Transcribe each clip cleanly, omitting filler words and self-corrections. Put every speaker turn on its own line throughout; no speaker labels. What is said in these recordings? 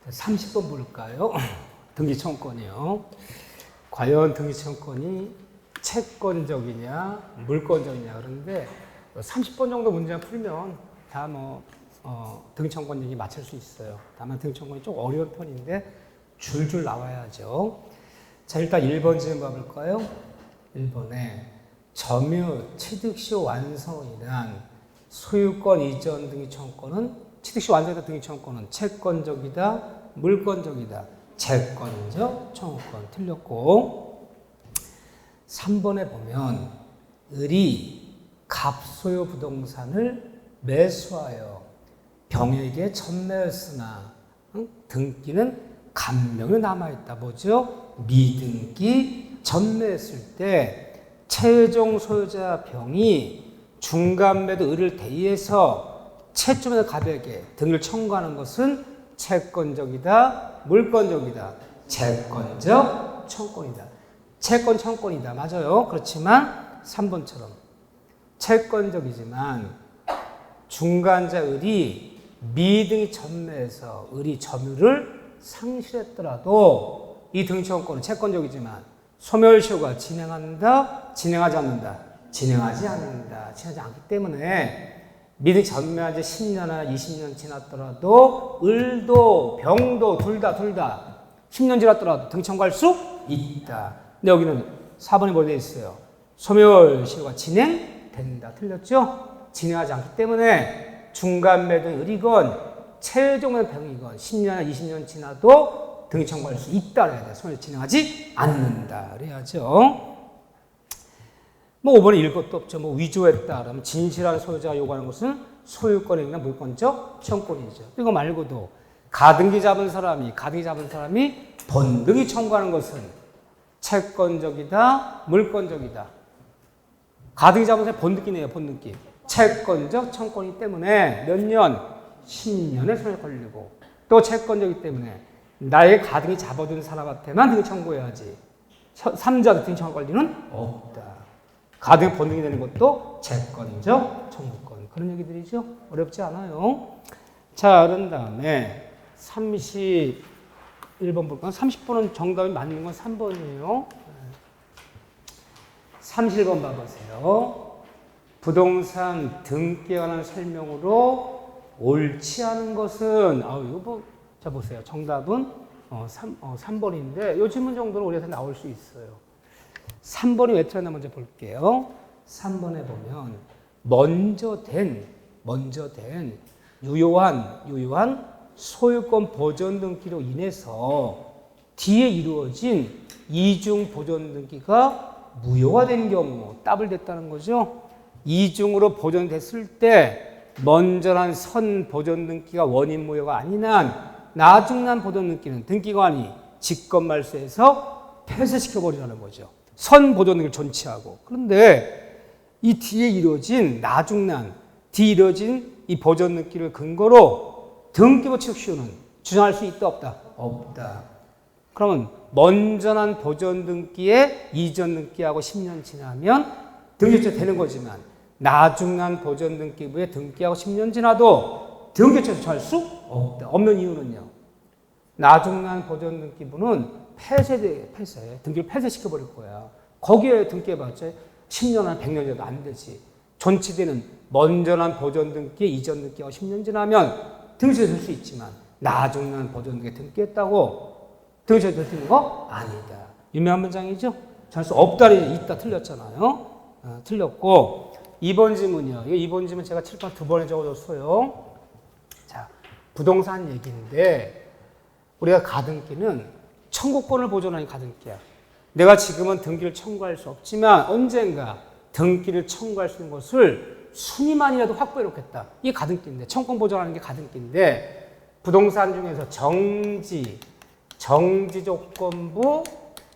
30번 볼까요? 등기청구권이요. 과연 등기청구권이 채권적이냐, 물권적이냐. 그런데 30번 정도 문제만 풀면 다 등기청구권 얘기 맞출 수 있어요. 다만 등기청구권이 좀 어려운 편인데 줄줄 나와야죠. 자, 일단 1번 질문 봐볼까요? 1번에 점유 취득시 완성이 난 소유권 이전 등기청구권은 취득시 완성이다 등기청구권은 채권적이다, 물권적이다. 채권적 청구권 틀렸고 3번에 보면 을이 갑소유 부동산을 매수하여 병에게 전매했으나 등기는 간명이 남아있다. 뭐죠? 미등기 전매했을 때 최종 소유자 병이 중간매도 을을 대의해서 채점에서 갑에게 등을 청구하는 것은 채권적이다, 물권적이다. 채권적 청구권이다. 채권 청구권이다. 맞아요. 그렇지만 3번처럼 채권적이지만 중간자 을이 미등이 전매해서 을이 점유를 상실했더라도 이 등기청구권은 채권적이지만 소멸시효가 진행한다, 진행하지 않는다, 진행하지 않는다, 진행하지 않기 때문에 미등이 전매한 지 10년이나 20년 지났더라도 을도 병도 둘 다 10년 지났더라도 등청구할 수 있다. 근데 여기는 4번에 뭐 되어 있어요? 소멸시효가 진행된다. 틀렸죠? 진행하지 않기 때문에 중간 매도는 을이건 최종 매도 병이건 10년이나 20년 지나도 등청구할 수 있다. 그래야 돼. 소멸 진행하지 않는다. 그래야죠. 5번에 읽을 것도 없죠. 위조했다. 그러면 진실한 소유자가 요구하는 것은 소유권이나 물권적 청구권이죠. 이거 말고도 가등기 잡은 사람이 본등기 청구하는 것은 채권적이다, 물권적이다. 가등기 잡은 사람이 본등기네요, 본등기. 채권적 청구권이기 때문에 몇 년? 10년의 소멸 걸리고 또 채권적이기 때문에 나의 가등기 잡아준 사람한테만 등기 청구해야지. 3자도 등기 청구 권리는 없다. 가등기 본등이 되는 것도 채권적 청구권. 그런 얘기들이죠. 어렵지 않아요. 자, 그런 다음에 31번 볼까요? 30번은 정답이 맞는 건 3번이에요. 31번 봐보세요. 부동산 등기에 관한 설명으로 옳지 않은 것은, 자, 보세요. 정답은 3번인데, 이 질문 정도는 우리한테 나올 수 있어요. 3번이 왜 틀렸나 먼저 볼게요. 3번에 보면 먼저 된 유효한 소유권 보존 등기로 인해서 뒤에 이루어진 이중 보존 등기가 무효가 된 경우 따블됐다는 거죠. 이중으로 보존됐을 때 먼저 난 선 보존 등기가 원인 무효가 아닌 한 나중 난 보존 등기는 등기관이 직권 말소해서 폐쇄시켜버리라는 거죠. 선 보존 등기를 존치하고. 그런데 이 뒤에 이루어진 뒤에 이루어진 이 보존 등기를 근거로 등기부 취득시효는 주장할 수 있다 없다? 없다. 그러면 먼저 난 보존 등기에 이전 등기하고 10년 지나면 등기조차 되는 거지만 나중 난 보존 등기부에 등기하고 10년 지나도 등기조차 주장할 수 없다. 없는 이유는요. 나중 난 보존 등기부는 등기를 폐쇄시켜버릴 거야. 거기에 등기해봤자 10년 한 100년 정도 안 되지. 존치되는 먼저 난 보존 등기, 이전 등기하고 10년 지나면 등기소에 될 수 있지만 나중 난 보존 등기 등기했다고 등기소에 될 수 있는 거 아니다. 유명한 문장이죠? 잘 수 없다리 있다 틀렸잖아요. 틀렸고 2번 질문이요. 이번 질문 제가 칠판 2번에 적어줬어요. 자, 부동산 얘기인데 우리가 가등기는 청구권을 보존하는 가등기야. 내가 지금은 등기를 청구할 수 없지만 언젠가 등기를 청구할 수 있는 것을 순위만이라도 확보해 놓겠다. 이게 가등기인데, 청구권 보존하는 게 가등기인데, 부동산 중에서 정지 조건부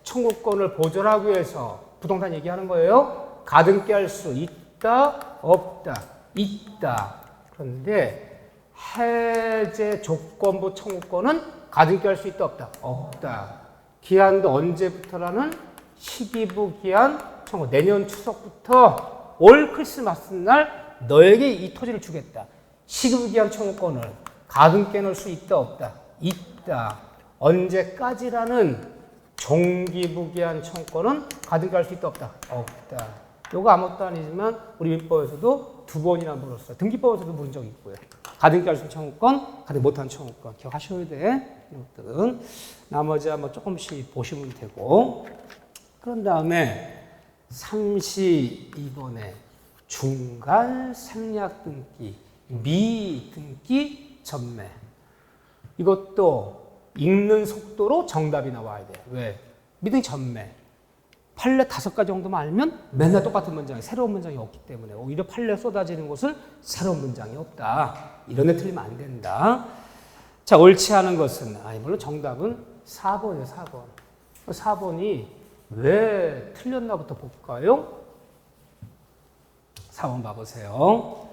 청구권을 보존하기 위해서 부동산 얘기하는 거예요. 가등기 할 수 있다, 없다, 있다. 그런데 해제 조건부 청구권은 가등기 할 수 있다, 없다? 없다. 기한도 언제부터라는 시기부 기한 청구. 내년 추석부터 올 크리스마스 날 너에게 이 토지를 주겠다. 시기부 기한 청구권을 가등기해 놓을 수 있다, 없다? 있다. 언제까지라는 종기부기한 청구권은 가득 갈 수 있다 없다? 없다. 요거 아무것도 아니지만 우리 민법에서도 2번이나 물었어요. 등기법에서도 물은 적이 있고요. 가득 갈 수 있는 청구권, 가득 못한 청구권 기억하셔야 돼. 이것들은 나머지 한번 조금씩 보시면 되고. 그런 다음에 32번에 중간 생략 등기, 미등기 전매. 이것도 읽는 속도로 정답이 나와야 돼요. 왜? 미등기 전매. 판례 5가지 정도만 알면 맨날 똑같은 문장이, 새로운 문장이 없기 때문에 오히려 판례 쏟아지는 곳은 새로운 문장이 없다. 이런 데 틀리면 안 된다. 자, 옳지 않은 것은, 물론 정답은 4번이에요, 4번. 4번이 왜 틀렸나부터 볼까요? 4번 봐보세요.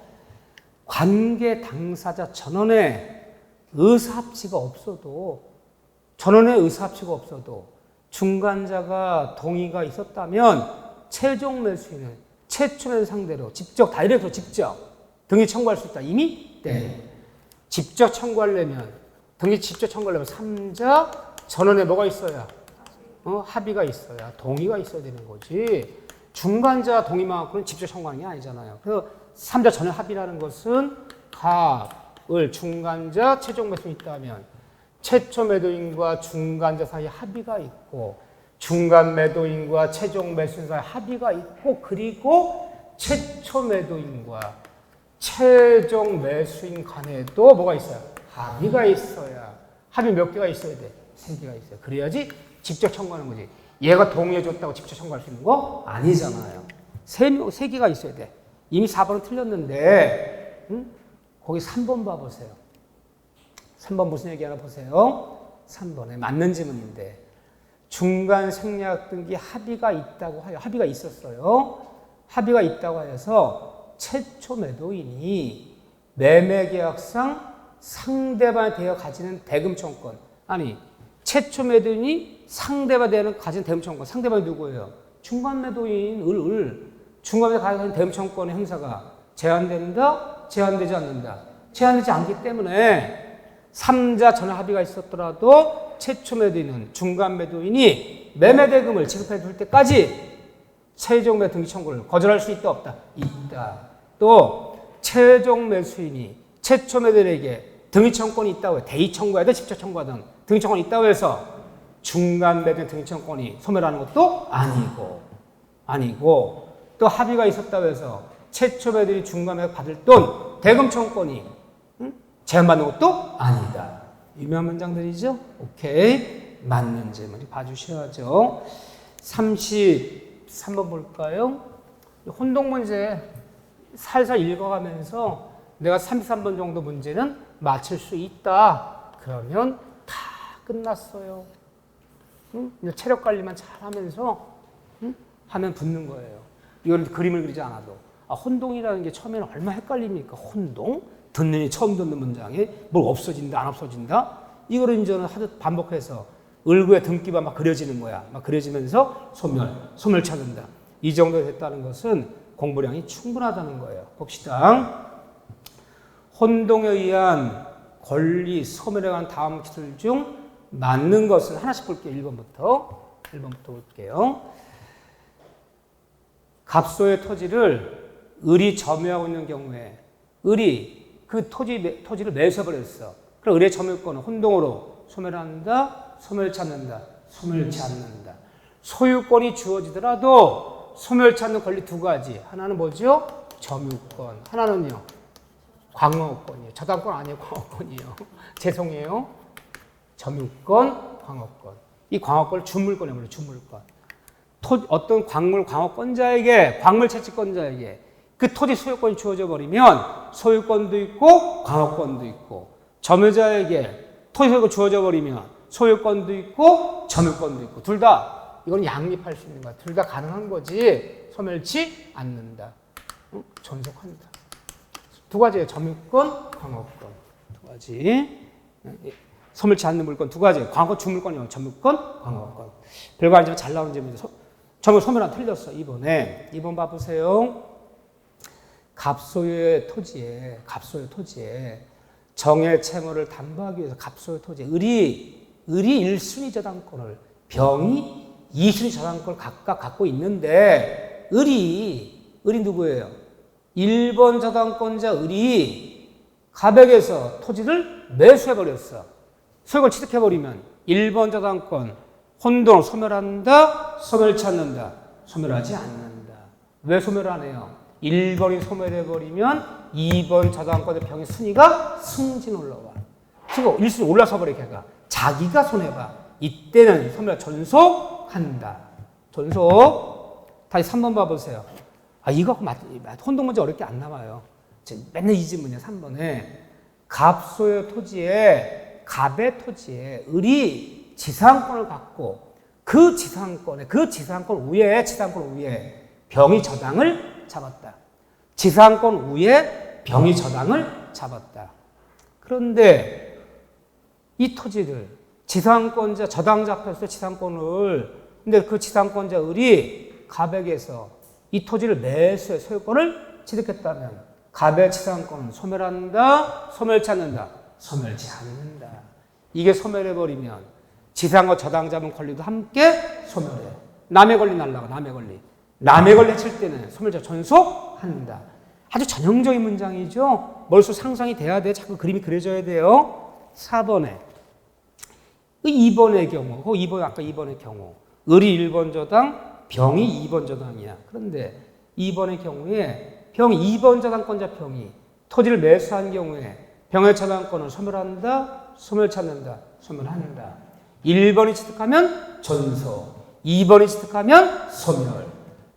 관계 당사자 전원의 의사합치가 없어도, 전원의 의사합치가 없어도 중간자가 동의가 있었다면 최종 매수인은 최초의 상대로 직접, 다이렉트로 직접 등기 청구할 수 있다. 이미? 네. 직접 청구하려면, 등기 직접 청구하려면 3자 전원에 뭐가 있어야? 합의가 있어야, 동의가 있어야 되는 거지. 중간자 동의만 갖고는 직접 청구하는 게 아니잖아요. 그래서 3자 전원 합의라는 것은 갑을 중간자 최종 매수인이 있다면 최초 매도인과 중간자 사이에 합의가 있고, 중간 매도인과 최종 매수인 사이에 합의가 있고, 그리고 최초 매도인과 최종 매수인 간에도 뭐가 있어요? 합의가 있어야. 합의 몇 개가 있어야 돼? 3개가 있어요. 그래야지 직접 청구하는 거지. 얘가 동의해줬다고 직접 청구할 수 있는 거 아니잖아요. 3개가 있어야 돼. 이미 4번은 틀렸는데, 거기 3번 봐보세요. 3번 무슨 얘기 하나 보세요. 3번에 맞는 지문인데, 중간 생략 등기 합의가 있다고 하여, 합의가 있었어요. 합의가 있다고 하여서 최초 매도인이 매매계약상 상대방에 대해 가지는 대금청권, 아니 최초 매도인이 상대방에 대해 가지는 대금청권, 상대방이 누구예요? 중간 매도인, 중간 매도인이 가지는 대금청권의 행사가 제한된다? 제한되지 않는다? 제한되지 않기 때문에 3자 전환 합의가 있었더라도 최초 매도인은, 중간 매도인이 매매대금을 지급해 줄 때까지 최종 매도 등기 청구를 거절할 수 있다 없다? 있다. 또 최종 매수인이 최초 매도인에게 등기 청구권이 있다고 해요. 대의 청구하든 직접 청구하든 등기 청구권이 있다고 해서 중간 매도인 등기 청구권이 소멸하는 것도 아니고, 또 합의가 있었다고 해서 최초 매도인이 중간 매도 받을 돈 대금 청구권이 제한받는 것도 아니다. 유명한 문장들이죠? 오케이. 맞는 질문 봐주셔야죠. 33번 볼까요? 혼동 문제 살살 읽어가면서 내가 33번 정도 문제는 맞출 수 있다. 그러면 다 끝났어요. 체력 관리만 잘 하면서 하면 붙는 거예요. 이건 그림을 그리지 않아도. 혼동이라는 게 처음에는 얼마나 헷갈립니까? 혼동? 처음 듣는 문장에 뭘 없어진다, 안 없어진다? 이거를 이제는 하도 반복해서 을구의 등기가 막 그려지는 거야. 막 그려지면서 소멸 찾는다. 이 정도 됐다는 것은 공부량이 충분하다는 거예요. 봅시다. 혼동에 의한 권리 소멸에 관한 다음 기술 중 맞는 것은 하나씩 볼게요. 1번부터 볼게요. 갑소의 토지를 을이 점유하고 있는 경우에 을이 그 토지를 매수해버렸어. 그럼 을의 점유권은 혼동으로 소멸한다, 소멸치 않는다, 소멸치 않는다. 소유권이 주어지더라도 소멸치 않는 권리 2가지. 하나는 뭐죠? 점유권. 하나는요, 광어권이에요. 저당권 아니에요, 광어권이에요. 죄송해요. 점유권, 광어권. 이 광어권을 주물권이에요, 주물권. 어떤 광물권자에게, 광물 채취권자에게 그 토지 소유권이 주어져 버리면 소유권도 있고 광어권도 있고, 점유자에게 토지 소유권이 주어져 버리면 소유권도 있고 점유권도 있고, 둘 다 이건 양립할 수 있는 거야. 둘 다 가능한 거지 소멸치 않는다. 존속한다. 2가지예요. 점유권, 광어권. 2가지. 소멸치 않는 물건 2가지. 광어 주물권이요. 점유권, 광어권. 별거 아니지만 잘 나오는 질문이죠. 점유 소멸은 틀렸어. 2번 봐보세요. 갑소유의 토지에 정의 채무를 담보하기 위해서 갑소유 토지, 을이 1순위 저당권을, 병이 2순위 저당권을 각각 갖고 있는데, 을이 누구예요? 1번 저당권자 을이 갑에게서 토지를 매수해버렸어. 소유권을 취득해버리면 1번 저당권, 혼동을 소멸한다, 소멸 찾는다, 소멸하지 않는다. 왜 소멸을 안 해요? 1번이 소멸해버리면 2번 저당권의 병의 순위가 승진 올라와. 그리고 1순위 올라서 버려, 걔가. 자기가 손해봐. 이때는 소멸 전속한다. 전속. 다시 3번 봐보세요. 이거 혼동 문제 어렵게 안 나와요. 맨날 이 질문이야, 3번에. 갑소유 토지에, 갑의 토지에 을이 지상권을 갖고 그 지상권 위에 병이 저당을 잡았다. 지상권 위에 병이 저당을 잡았다. 그런데 이 토지를 지상권자, 저당 잡혔어요, 지상권을. 근데 그 지상권자 을이 갑에게서 이 토지를 매수해 소유권을 취득했다면 갑의 지상권은 소멸한다, 소멸 찾는다, 소멸치 않는다. 이게 소멸해버리면 지상권 저당 잡은 권리도 함께 소멸해. 남의 권리 날라가, 남의 권리. 남의 권리 해칠 때는 소멸자 전속한다. 아주 전형적인 문장이죠. 머릿속 상상이 돼야 돼. 자꾸 그림이 그려져야 돼요. 4번에 2번의 경우, 아까 2번의 경우, 을이 1번 저당, 병이 2번 저당이야. 그런데 2번의 경우에 병이 2번 저당권자 병이 토지를 매수한 경우에 병의 저당권을 소멸한다, 소멸 찾는다, 소멸한다. 1번이 취득하면 전소, 2번이 취득하면 소멸.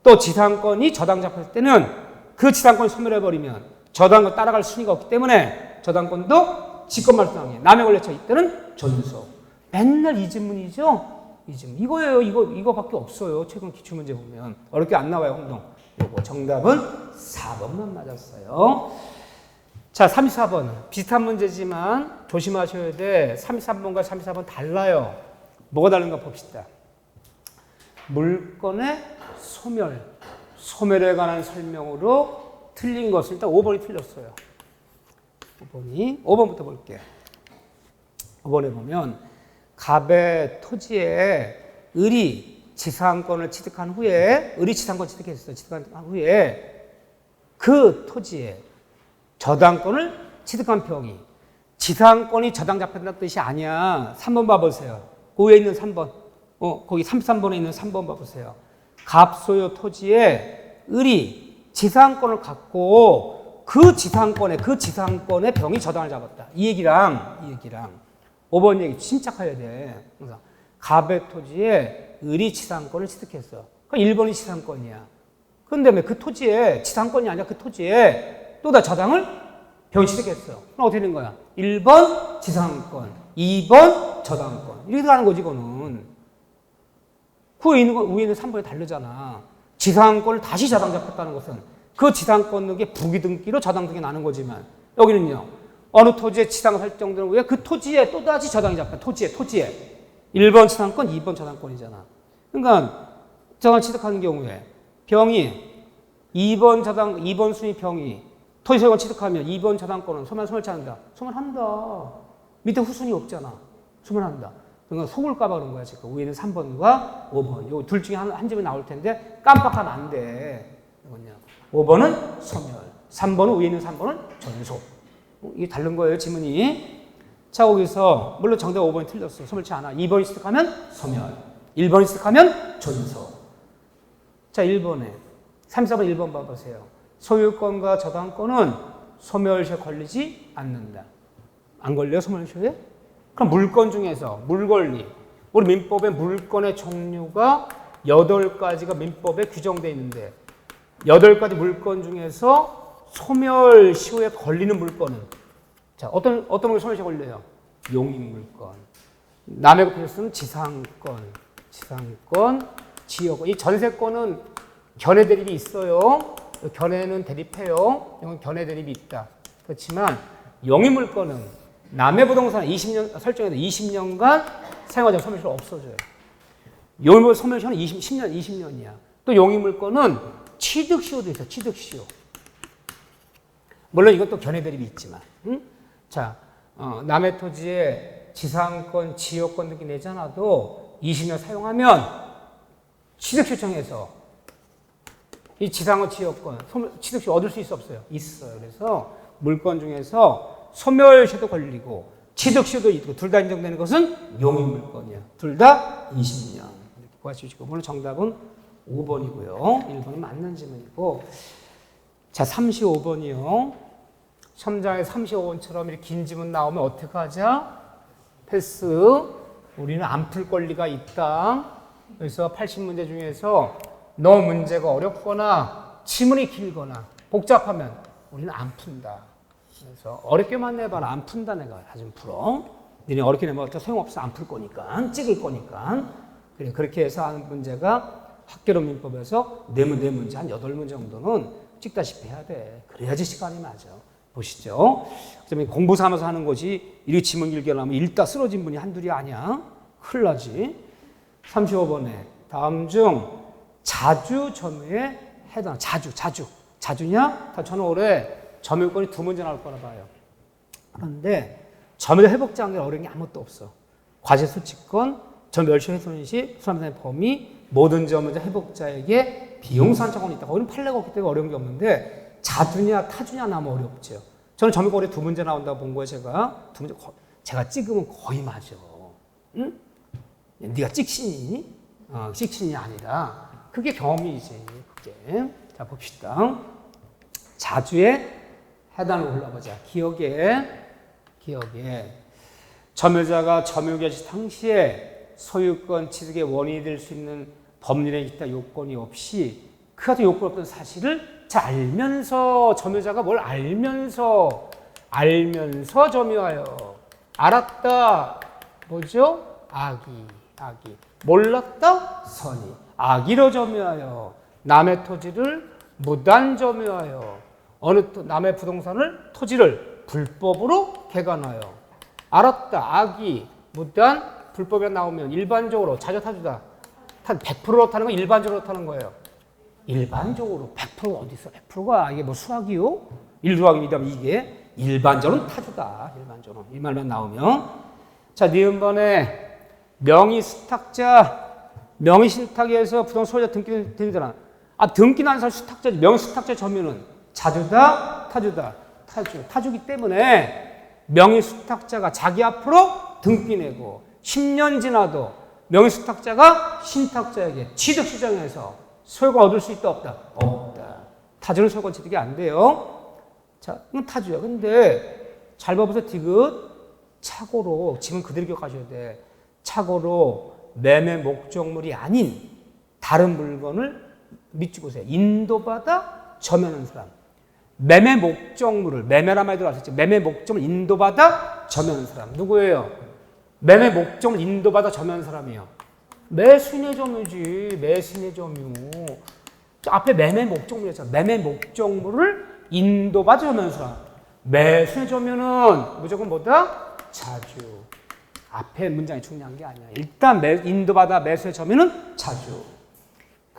또 지상권이 저당 잡혔을 때는 그 지상권이 소멸해버리면 저당권 따라갈 순위가 없기 때문에 저당권도 지권 말소당해. 남의 권리처 이때는 전소. 맨날 이 질문이죠. 이 질문. 이거예요. 이거밖에 없어요. 최근 기출문제 보면. 어렵게 안 나와요, 홍동. 요거 정답은 4번만 맞았어요. 자, 34번. 비슷한 문제지만 조심하셔야 돼. 33번과 34번 달라요. 뭐가 다른가 봅시다. 물건의 소멸에 관한 설명으로 틀린 것을 일단 5번이 틀렸어요. 5번부터 볼게요. 5번에 보면 갑의 토지에 을이 지상권을 취득한 후에, 을이 지상권 취득했어요. 취득한 후에 그 토지에 저당권을 취득한 병이, 지상권이 저당 잡혔다는 뜻이 아니야. 3번 봐보세요. 그 위에 있는 3번. 거기 33번에 있는 3번 봐보세요. 갑소유 토지에 을이 지상권을 갖고 그 지상권에 병이 저당을 잡았다. 이 얘기랑 5번 얘기 침착해야 돼. 그래서 갑의 토지에 을이 지상권을 취득했어. 그럼 1번이 지상권이야. 그런데 왜 그 토지에 지상권이 아니라 그 토지에 또 다 저당을 병이 취득했어. 그럼 어떻게 되는 거야? 1번 지상권, 2번 저당권. 이렇게 가는 거지, 이거는. 그 위에 있는 3번이 다르잖아. 지상권을 다시 저당 잡혔다는 것은 그 지상권의 부기등기로 저당 등기 나는 거지만, 여기는요, 어느 토지에 지상 설정되는 후에 그 토지에 또다시 저당이 잡혀. 토지에. 1번 지상권, 2번 저당권이잖아. 그러니까 저당을 취득하는 경우에 병이 2번 순위 병이 토지 소유권 취득하면 2번 저당권은 소멸치 않는다. 소멸한다. 밑에 후순위 없잖아. 소멸한다. 그러니까 속을까봐 그런 거야, 지금. 위에는 3번과 5번. 요 둘 중에 한 점이 나올 텐데 깜빡하면 안 돼. 이건요. 5번은 소멸. 3번은 위에 있는 3번은 전속. 이게 다른 거예요, 지문이. 자, 거기서 물론 정답 5번이 틀렸어. 소멸치 않아. 2번이 취득하면 소멸. 1번이 취득하면 전속. 자, 1번에 34번 1번 봐보세요. 소유권과 저당권은 소멸시효에 걸리지 않는다. 안 걸려요, 소멸시효에? 그럼 물건 중에서 물권리. 우리 민법에 물건의 종류가 8가지가 민법에 규정되어 있는데 8가지 물건 중에서 소멸시효에 걸리는 물건은, 자, 어떤 게 소멸시효에 걸려요? 용익물건. 남의 것 필요는 지상권, 지역권. 이 전세권은 견해 대립이 있어요. 견해는 대립해요. 이건 견해 대립이 있다. 그렇지만 용익물건은 남의 부동산 20년 설정해도 20년간 사용하자면 소멸시효가 없어져요. 용익물 소멸시효는 20년이야. 또 용익물건은 취득시효도 있어요. 취득시효. 물론 이것도 견해 대립이 있지만. 자, 남의 토지에 지상권, 지역권 등기 내지 않아도 20년 사용하면 취득시청에서 이 지상권, 지역권, 취득시 얻을 수 있어 없어요? 있어요. 그래서 물건 중에서 소멸시효도 걸리고 취득시효도 있고 둘 다 인정되는 것은 용익물건이야. 둘 다 20년. 이렇게 구하시고 오늘 정답은 5번이고요. 1번은 맞는 질문이고 자 35번이요. 첨장에 35번처럼 이렇게 긴 지문 나오면 어떻게 하자? 패스. 우리는 안 풀 권리가 있다. 그래서 80문제 중에서 너무 문제가 어렵거나 지문이 길거나 복잡하면 우리는 안 푼다. 그래서 어렵게만 내봐라. 안 푼다 내가. 하좀 풀어. 니네 어렵게 내면 어차피 소용없어. 안 풀 거니까. 찍을 거니까. 그래, 그렇게 해서 하는 문제가 학계론 민법에서 네 문제, 한 8문제 정도는 찍다시피 해야 돼. 그래야지 시간이 맞아. 보시죠. 그다음에 공부 삼아서 하는 거지. 이렇게 지문 길게 하면 읽다 쓰러진 분이 한둘이 아니야. 큰일 나지. 35번에 다음 중 자주 점유에 해당. 자주냐? 저는 올해 점유권이 2문제 나올 거라 봐요. 그런데 점유 회복자한 게 어려운 게 아무것도 없어. 과세 수취권, 점멸시 훼손 시 수납된 범위, 모든 점유자 회복자에게 비용 산정권이 있다. 거기는 판례가 없기 때문에 어려운 게 없는데 자주냐 타주냐 나면 어렵죠. 저는 점유권 올해 2문제 나온다고 본 거예요. 제가 찍으면 거의 맞아. 응? 네가 찍신이니? 찍신이 아니라 그게 경험이지. 그게. 자 봅시다. 자주에 해당을 골라보자. 기억에 점유자가 점유 개시 당시에 소유권 취득의 원인이 될 수 있는 법률에 기타 요건이 없이 그 같은 요건 없던 사실을 잘 알면서 점유자가 뭘 알면서 점유하여 알았다 뭐죠? 악의 몰랐다 선의 악의로 점유하여 남의 토지를 무단 점유하여 남의 부동산을 토지를 불법으로 개간하여 알았다 악의 무단 불법에 나오면 일반적으로 자주타주다 100%로 타는 건 일반적으로 타는 거예요. 일반적으로 100%가 어디 있어? 100%가 이게 뭐 수학이요? 1 더하기 2 하면 이게 일반적으로는 타주다. 일반적으로 이 말만 나오면 자 니은번에 명의신탁에서 부동산 소유자 등기 되잖아. 등기 난 사람 수탁자 명의수탁자 점유는 자주다 타주다 타주기 때문에 명의수탁자가 자기 앞으로 등기 내고 10년 지나도 명의수탁자가 신탁자에게 취득시장에서 소유권 얻을 수 있다 없다? 없다. 타주는 소유권 취득이 안 돼요. 자, 이건 타주야. 근데 잘 봐보세요. 디귿 착오로 지금 그대로 기억하셔야 돼. 착오로 매매 목적물이 아닌 다른 물건을 밑줄 보세요. 인도받아 점유하는 사람. 매매 목적물을 매매란 말이 들어왔었죠. 매매 목적을 인도받아 점유하는 사람. 누구예요? 매매 목적을 인도받아 점유하는 사람이요. 매수인의 점유지. 매수인의 점유. 앞에 매매 목적물이었잖아. 매매 목적물을 인도받아 점유하는 사람. 매수인의 점유는 무조건 뭐다? 자주. 앞에 문장이 중요한 게 아니야. 일단 인도받아 매수의 점유는 자주.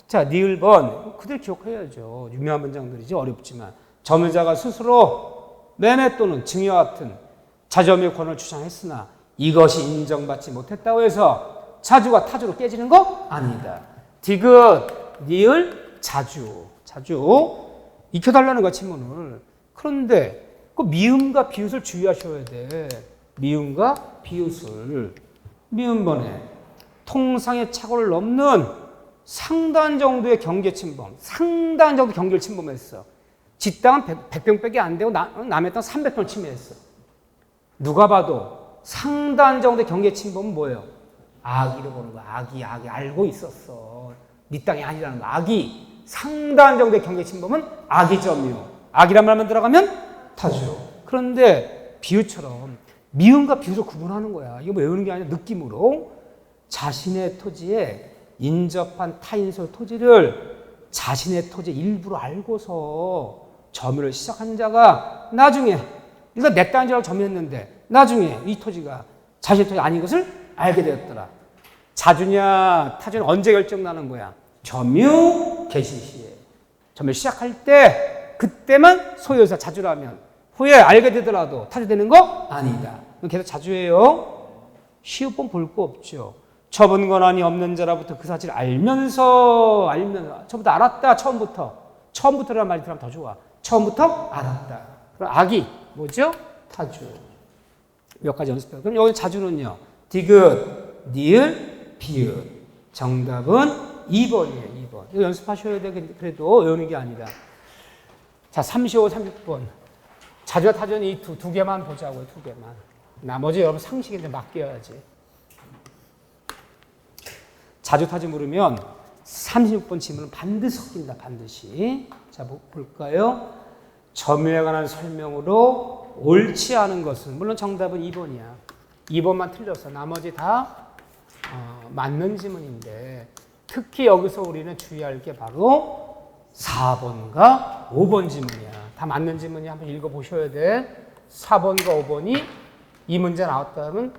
자, 니을번 그대로 기억해야죠. 유명한 문장들이지 어렵지만 점유자가 스스로 매매 또는 증여와 같은 자점유 권을 주장했으나 이것이 인정받지 못했다고 해서 자주가 타주로 깨지는 거 아니다. 디귿, 니을, 자주 익혀달라는 거야 친문을. 그런데 그 미음과 비웃을 주의하셔야 돼. 미음과 비웃을. 미음번에 통상의 착오를 넘는 상당 정도의 경계 침범, 상당 정도 경계를 침범했어. 지 땅은 100평밖에 안 되고 남의 땅 300평을 침해했어. 누가 봐도 상당 정도의 경계 침범은 뭐예요? 악의로 보는 거야. 악의 알고 있었어. 네 땅이 아니라는 거. 악의 상당 정도의 경계 침범은 악의 점유. 악이란 말만 들어가면 타주. 그런데 비유처럼 미음과 비유를 구분하는 거야. 이거 뭐 외우는 게 아니라 느낌으로 자신의 토지에 인접한 타인 소유 토지를 자신의 토지 일부러 알고서 점유를 시작한 자가 나중에 일단 내 땅인 줄 알고 점유했는데 나중에 이 토지가 자신의 토지 아닌 것을 알게 되었더라. 자주냐 타주냐 언제 결정나는 거야? 점유 개시 시에. 점유 시작할 때 그때만 소유자 자주라면 후에 알게 되더라도 타주되는 거 아니다. 계속 자주예요. 시옷본 볼 거 없죠. 처분 권한이 없는 자라부터 그 사실을 알면서 처음부터 알았다. 처음부터라는 말이 들어가면 더 좋아. 처음부터 알았다. 그럼 악이 뭐죠? 타주. 몇 가지 연습해요. 그럼 여기 자주는요. 디귿, 니을, 비읍. 정답은 2번이에요. 2번. 이거 연습하셔야 돼. 그래도 외우는 게 아니라. 자, 35, 36번. 자주와 타주는 이 두 개만 보자고요. 두 개만. 나머지 여러분 상식에 이제 맡겨야지. 자주 타주 물으면 36번 질문은 반드시 섞인다. 반드시. 자, 볼까요? 점유에 관한 설명으로 옳지 않은 것은 물론 정답은 2번이야. 2번만 틀렸어. 나머지 다 맞는 지문인데 특히 여기서 우리는 주의할 게 바로 4번과 5번 지문이야. 다 맞는 지문이 한번 읽어보셔야 돼. 4번과 5번이 이 문제 나왔다면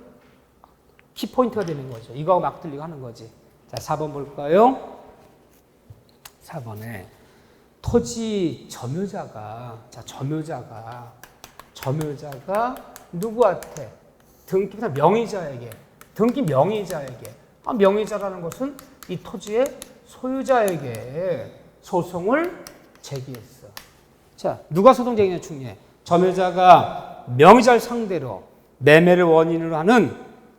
키포인트가 되는 거죠. 이거하고 막 틀리고 하는 거지. 자, 4번 볼까요? 4번에 토지 점유자가 누구한테? 등기 명의자에게. 명의자라는 것은 이 토지의 소유자에게 소송을 제기했어. 자, 누가 소송 제기냐 중요해. 점유자가 명의자를 상대로 매매를 원인으로 하는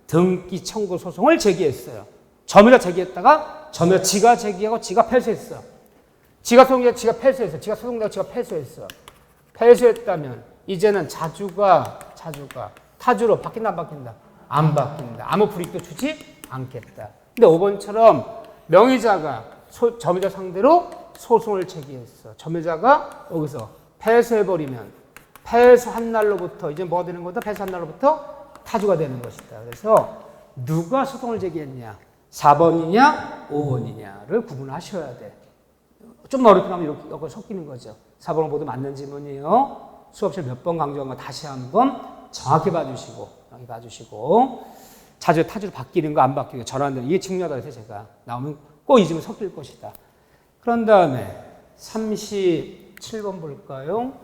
등기 청구 소송을 제기했어요. 점유자 제기했다가 점유자 지가 제기하고 지가 패소했어. 지가 소송자 지가 패소했어. 지가 소송자 지가 패소했어. 패소했다면 이제는 자주가 타주로 바뀐다 안 바뀐다? 안 바뀐다. 아무 불이익도 주지 않겠다. 근데 5번처럼 명의자가 점유자 상대로 소송을 제기했어. 점유자가 여기서 패소해버리면 패소한 날로부터 이제 뭐가 되는 거다? 패소한 날로부터 타주가 되는 것이다. 그래서 누가 소송을 제기했냐? 4번이냐 5번이냐를 구분하셔야 돼. 좀 어렵게 하면 이렇게 섞이는 거죠. 4번은 모두 맞는 질문이에요. 수업실 몇 번 강조한 거 다시 한번 정확히 봐주시고 자주 타주로 바뀌는 거 안 바뀌고 전환되는 이게 중요하다 해서 제가 나오면 꼭 이 질문 섞일 것이다. 그런 다음에 37번 볼까요?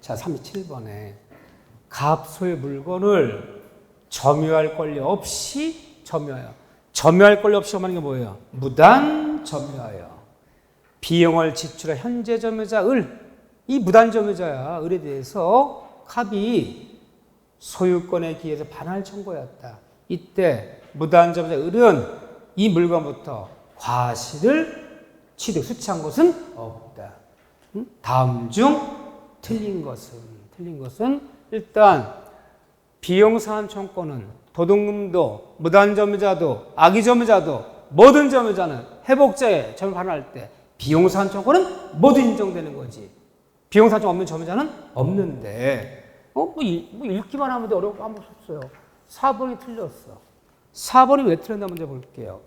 자, 37번에 갑소의 물건을 점유할 권리 없이 점유하여. 점유할 권리 없이 하는 게 뭐예요? 무단 점유하여. 비용을 지출한 현재 점유자 을. 이 무단 점유자야. 을에 대해서 갑이 소유권에 기해서 반환을 청구하였다. 이때 무단 점유자 을은 이 물건부터 과실을 취득, 수취한 것은 없다. 다음 중 틀린 것은 일단 비용사한 청구는 도둑놈도 무단 점유자도 악의 점유자도 모든 점유자는 회복자의 점유 반환할 때 비용사한 청구는 모두 인정되는 거지. 비용사한 청구 없는 점유자는 없는데 뭐 읽기만 하면 어려운 거 아무것도 없어요. 4번이 틀렸어. 4번이 왜 틀렸나 먼저 볼게요.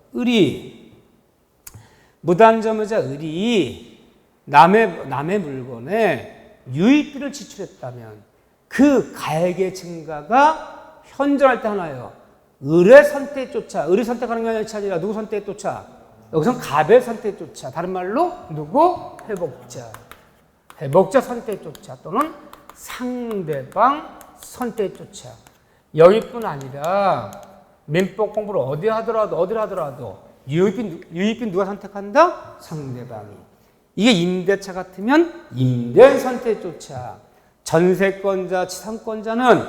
무단 점유자 을이 남의 물건에 유익비를 지출했다면 그 가액의 증가가 현존할 때 하나예요. 을의 선택에 쫓아. 을이 선택하는 게 아니라 누구 선택에 쫓아? 여기서는 갑의 선택에 쫓아. 다른 말로 누구? 회복자. 회복자 선택에 쫓아. 또는 상대방 선택에 쫓아. 여기뿐 아니라 민법 공부를 어디 하더라도 유익비 누가 선택한다? 상대방이. 이게 임대차 같으면 임대인 선택에 쫓아. 전세권자, 지상권자는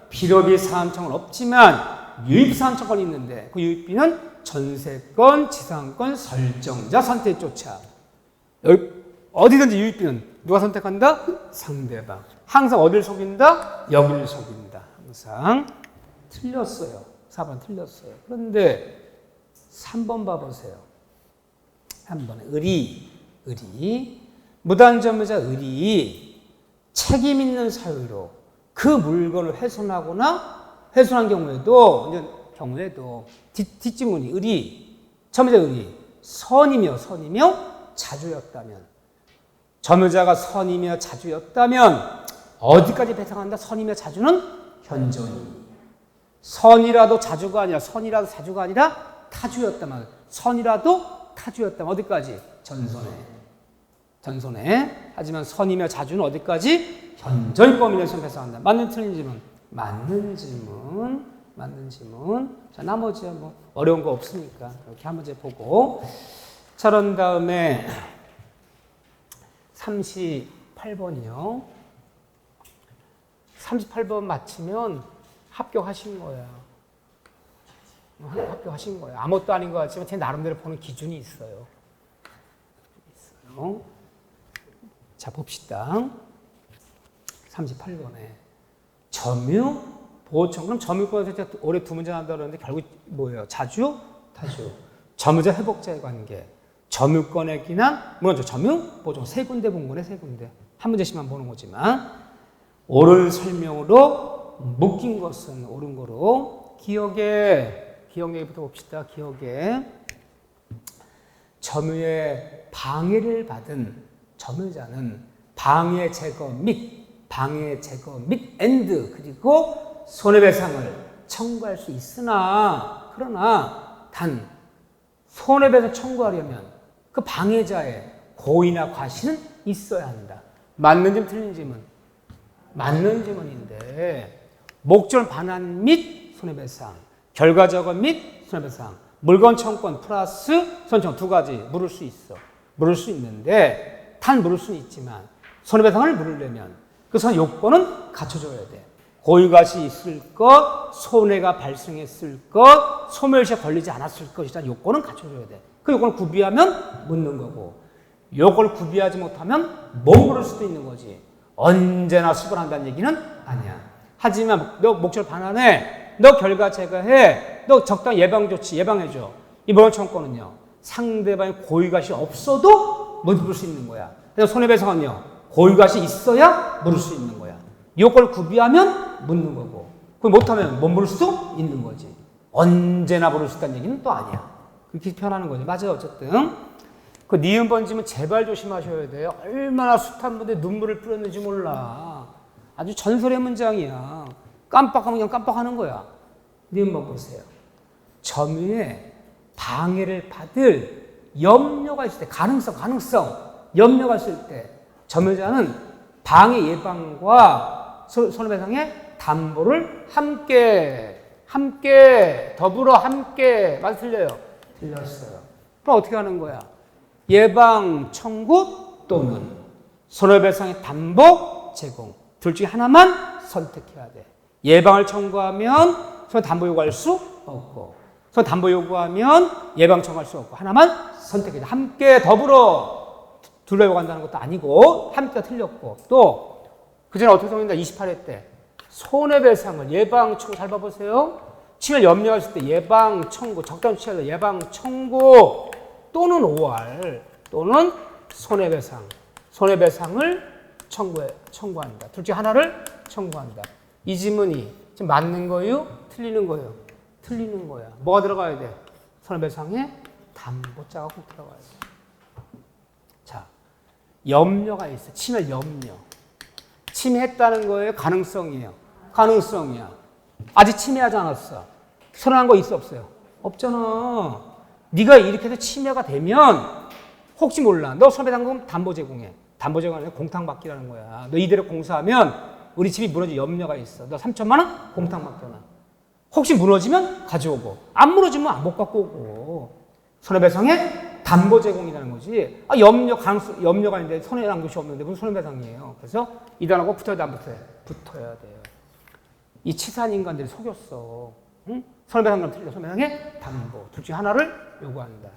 필요비 사항청은 없지만 유익비 사항청권이 있는데 그 유익비는 전세권, 지상권 설정자 선택에 쫓아. 어디든지 유익비는 누가 선택한다? 상대방. 항상 어디를 속인다? 여기를 속인다. 항상 틀렸어요. 4번 틀렸어요. 그런데 3번 봐보세요. 3번에 을이 무단 점유자 을이 책임 있는 사유로 그 물건을 훼손한 경우에도 뒷지문이 점유자 을이 선이며 자주였다면 점유자가 선이며 자주였다면 어디까지 배상한다? 선이며 자주는 현존이. 선이라도 자주가 아니라 타주였다면 선이라도 타주였다면 어디까지? 전손해. 하지만 선이며 자주는 어디까지? 현존법인의 손배상한다. 맞는 틀린 질문. 맞는 질문. 자, 나머지 뭐 어려운 거 없으니까 이렇게 한 문제 보고. 자, 그런 다음에 38번이요. 38번 맞히면 합격하신 거야. 합격하신 거예요. 아무것도 아닌 것 같지만 제 나름대로 보는 기준이 있어요. 자, 봅시다. 38번에 점유, 보호청. 그럼 점유권에서 올해 2문제 난다고 그러는데 결국 뭐예요? 자주, 타주. 점유자 회복자의 관계. 점유권의 기난, 물론 점유, 보호청. 세 군데 본 거네, 세 군데. 한 문제씩만 보는 거지만 옳은 설명으로 묶인 것은 옳은 거로 기억력부터 봅시다. 기억에 점유의 방해를 받은 점유자는 방해 제거 및 그리고 손해배상을 청구할 수 있으나 그러나 단 손해배상 청구하려면 그 방해자의 고의나 과실은 있어야 한다. 맞는 질문 틀린 질문? 맞는 질문인데 목적을 반환 및 손해배상, 결과적어 및 손해배상, 물건 청구권 플러스 손해배상 두 가지 물을 수 있어. 물을 수 있는데 단 물을 수는 있지만 손해배상을 물으려면 그 요건은 갖춰줘야 돼. 고의과실이 있을 것, 손해가 발생했을 것, 소멸시에 걸리지 않았을 것이라는 요건은 갖춰줘야 돼. 그 요건을 구비하면 묻는 거고 요건을 구비하지 못하면 못 물을 수도 있는 거지. 언제나 수반한다는 얘기는 아니야. 하지만 너 목적을 반환해, 너 결과 제거해, 너 적당히 예방조치 예방해줘. 이 물건 청구권은요 상대방의 고의과실이 없어도 물을 수 있는 거야. 그래서 손해배상은요 고의과실이 있어야 물을 수 있는 거야. 요건을 구비하면 묻는 거고 그걸 못하면 못 물을 수도 있는 거지. 언제나 물을 수 있다는 얘기는 또 아니야. 그렇게 표현하는 거죠. 맞아요. 어쨌든 그 니은 번지면 제발 조심하셔야 돼요. 얼마나 숱한 분에 눈물을 뿌렸는지 몰라. 아주 전설의 문장이야. 깜빡하면 그냥 깜빡하는 거야. 니은 번 보세요. 점유에 방해를 받을 염려가 있을 때 가능성 염려가 있을 때 점유자는 방해 예방과 손해배상의 담보를 함께 더불어 함께 맞아 틀려요? 틀렸어요. 그럼 어떻게 하는 거야? 예방 청구 또는 손해배상의 담보 제공 둘 중에 하나만 선택해야 돼. 예방을 청구하면 손해 담보 요구할 수 없고 손해 담보 요구하면 예방 청구할 수 없고 하나만 선택해야 돼. 함께 더불어 둘러 요구한다는 것도 아니고 함께가 틀렸고 또 그전에 어떻게 정했나 28회 때 손해배상을 예방 청구 잘 봐보세요. 침해 염려가 있을 때 예방 청구 적당히 취하려 예방 청구 또는 5할 또는 손해배상을 청구한다. 둘 중에 하나를 청구한다. 이 지문이 지금 맞는 거예요? 틀리는 거예요? 틀리는 거야. 뭐가 들어가야 돼? 손해배상에 담보자가 꼭 들어가야 돼. 자, 염려가 있어. 침해 염려. 침해했다는 거예요? 가능성이에요? 가능성이야. 아직 침해하지 않았어. 선언한 거 있어 없어요? 없잖아. 네가 이렇게 해서 침해가 되면 혹시 몰라. 너 손해배상금 담보 제공해. 담보 제공 아니라 공탁 맡기라는 거야. 너 이대로 공사하면 우리 집이 무너질 염려가 있어. 너 3천만 원 공탁 맡겨놔. 혹시 무너지면 가져오고 안 무너지면 못 갖고 오고. 손해배상의 담보 제공이라는 거지. 염려가 있는데 손해난 것이 없는데 무슨 손해배상이에요. 그래서 이 단어가 붙어야 돼, 안 붙어야 돼? 붙어야 돼요. 이 치사한 인간들이 속였어. 응? 손해배상금 틀려. 손해배상의 담보. 둘 중에 하나를 요구한다.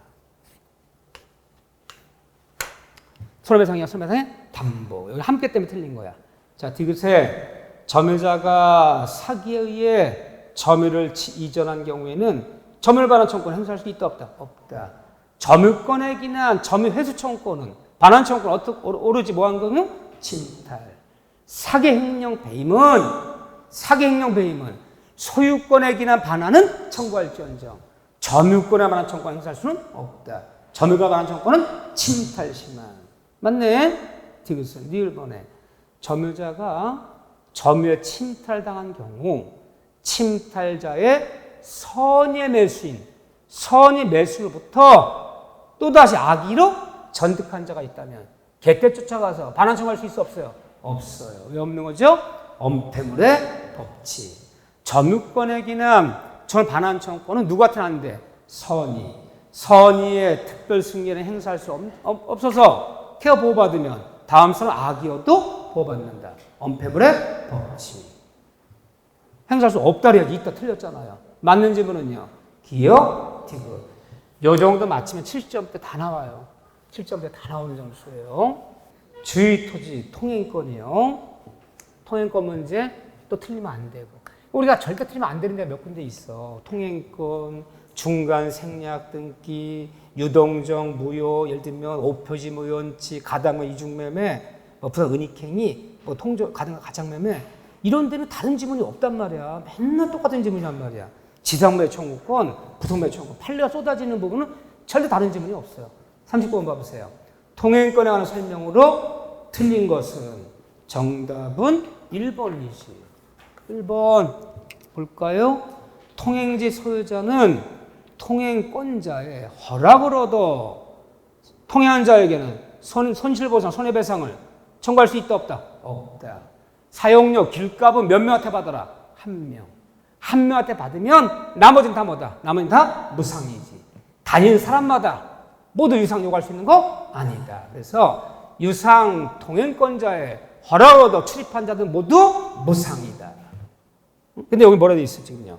손해배상이야, 손해배상의 담보. 여기 함께 때문에 틀린 거야. 자, 디귿에 점유자가 사기에 의해 점유를 이전한 경우에는 점유를 반환 청구권을 행사할 수 있다, 없다? 없다. 점유권의 기난, 점유 회수 청구권은 반환 청구권 어떻게 오로지 뭐 한 거면 침탈. 사기행령 배임은 소유권의 기난 반환은 청구할지언정 점유권의 반환 청구권 행사할 수는 없다. 점유권 반환 청구권은 침탈 심한. 맞네? 디귿은 리을번에 점유자가 점유에 침탈당한 경우 침탈자의 선의 매수인 선이 매수로부터 또다시 악의로 전득한 자가 있다면 갯대 쫓아가서 반환청할 수 있어 없어요? 없어요. 왜 없는 거죠? 엄태물의 법칙. 점유권의 기남, 전 반환청권은 누구한테 하는데? 선의. 선의의 특별 승계는 행사할 수 없어서 케어 보호받으면 다음 선은 악의여도 보호받는다. 엄폐물의 법칙. 행사할 수 없다 그래야지. 이따 틀렸잖아요. 맞는 질문은요. 기역, 디귿. 요 정도 맞히면 7점대 다 나와요. 7점대 다 나오는 점수예요. 주의 토지 통행권이요. 통행권 문제 또 틀리면 안 되고. 우리가 절대 틀리면 안 되는 데가 몇 군데 있어. 통행권, 중간 생략 등기, 유동정, 무효, 예를 들면 오표지 무효원치, 가당의 이중매매, 부당 은닉행위, 통조, 가장매매 이런 데는 다른 지문이 없단 말이야. 맨날 똑같은 지문이란 말이야. 지상매 청구권, 부동매 청구권, 판례가 쏟아지는 부분은 절대 다른 지문이 없어요. 30번 봐보세요. 통행권에 관한 설명으로 틀린 것은 정답은 1번이지. 1번 볼까요? 통행지 소유자는 통행권자의 허락을 얻어 통행한 자에게는 손실보상, 손해배상을 청구할 수 있다 없다? 없다. 사용료, 길값은 몇 명한테 받아라? 한 명. 한 명한테 받으면 나머지는 다 뭐다? 나머지는 다 무상이지. 다니는 사람마다 모두 유상 요구할 수 있는 거 아니다. 그래서 유상 통행권자의 허락을 얻어 출입한 자들 모두 무상이다. 근데 여기 뭐라 돼 있어 지금요?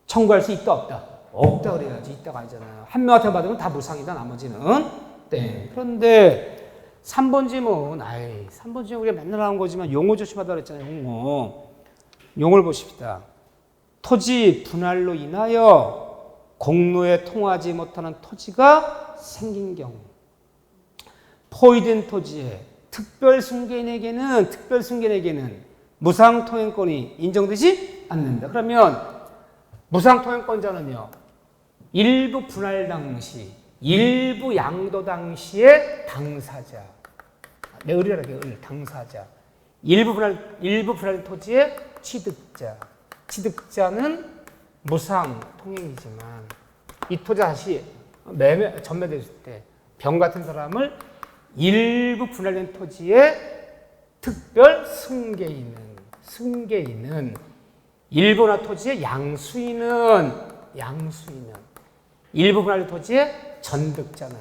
청구할 수 있다 없다? 없다 그래야지. 있다가 아니잖아요. 한 명한테 받으면 다 무상이다. 나머지는 네. 그런데 3번 지문, 3번 지문 우리가 맨날 하는 거지만 용어 조심하다 그랬잖아요. 용어를 보십시다. 토지 분할로 인하여 공로에 통하지 못하는 토지가 생긴 경우, 포위된 토지에 특별 승계인에게는 무상 통행권이 인정되지 않는다. 그러면 무상 통행권자는요, 일부 분할 당시, 일부 양도 당시의 당사자, 당사자, 일부 분할 토지의 취득자는 무상 통행이지만 이 토지 다시 전매됐을 때 병 같은 사람을 일부 분할된 토지의 특별 승계인은 일부 분할 토지의 양수인은 일부 분할 토지의 전득자는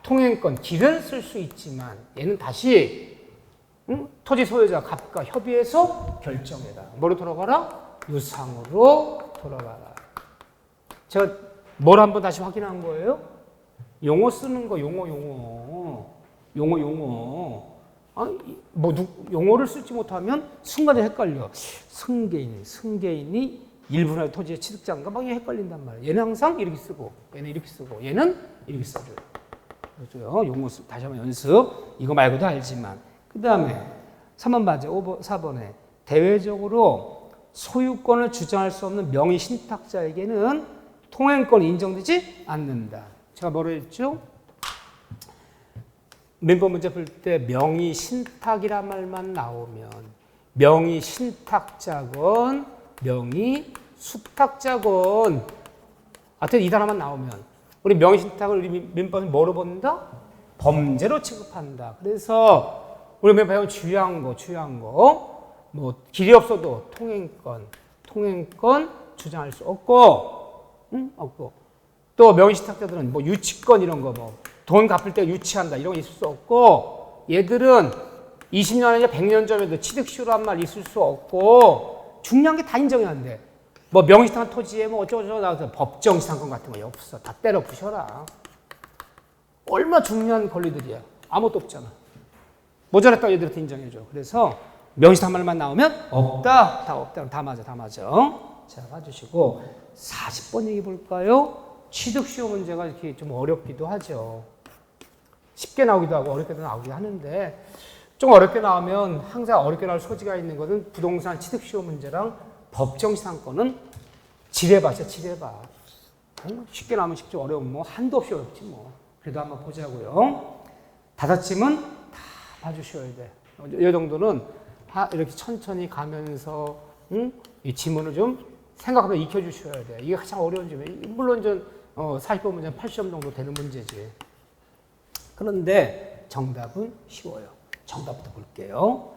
통행권 길은 쓸 수 있지만 얘는 다시 토지 소유자 갑과 협의해서 결정해라. 뭐로 돌아가라? 유상으로 돌아가라. 제가 뭘 한번 다시 확인한 거예요? 용어 쓰는 거, 용어. 용어를 쓰지 못하면 순간에 헷갈려. 승계인이 일분할 토지의 취득자인가 막 헷갈린단 말이에요. 얘는 항상 이렇게 쓰고, 얘는 이렇게 쓰고, 얘는 이렇게 써줘요. 그렇죠? 용어 다시 한번 연습. 이거 말고도 알지만. 그 다음에 3번 맞아요. 4번에 대외적으로 소유권을 주장할 수 없는 명의 신탁자에게는 통행권이 인정되지 않는다. 제가 뭐라 했죠? 멤버 문제 풀 때 명의 신탁이란 말만 나오면 명의 신탁자건 명의 수탁자건 하여튼 이 단어만 나오면 우리 명의 신탁을 우리 멤버는 뭐로 본다? 범죄로 취급한다. 그래서 우리 멤버는 주의한 거 뭐 길이 없어도 통행권 주장할 수 없고 또 명의 신탁자들은 뭐 유치권 이런 거 뭐 돈 갚을 때 유치한다 이런 거 있을 수 없고 얘들은 20년 아니라 100년 전에도 취득시효란 말 있을 수 없고 중요한 게 다 인정이 안 돼. 뭐 명의신탁한 토지에 뭐 어쩌고저쩌고 나와서 법정시상권 같은 거 없어. 다 때려 부셔라. 얼마나 중요한 권리들이야. 아무것도 없잖아. 모자랐다고 얘들한테 인정해줘. 그래서 명의신탁 말만 나오면 없다. 다 맞아. 자, 봐주시고 40번 얘기 볼까요? 취득시효 문제가 이렇게 좀 어렵기도 하죠. 쉽게 나오기도 하고 어렵게도 나오기도 하는데 좀 어렵게 나오면 항상 어렵게 나올 소지가 있는 것은 부동산 취득시효 문제랑 법정시상권은 지뢰밭이야. 쉽게 나오면 쉽지 어려우면 뭐 한도 없이 어렵지 뭐. 그래도 한번 보자고요. 5짐은 다 봐주셔야 돼. 이 정도는 이렇게 천천히 가면서 이 지문을 좀 생각하면서 익혀주셔야 돼. 이게 가장 어려운 점이에요. 물론 40번 문제는 80점 정도 되는 문제지. 그런데 정답은 쉬워요. 정답부터 볼게요.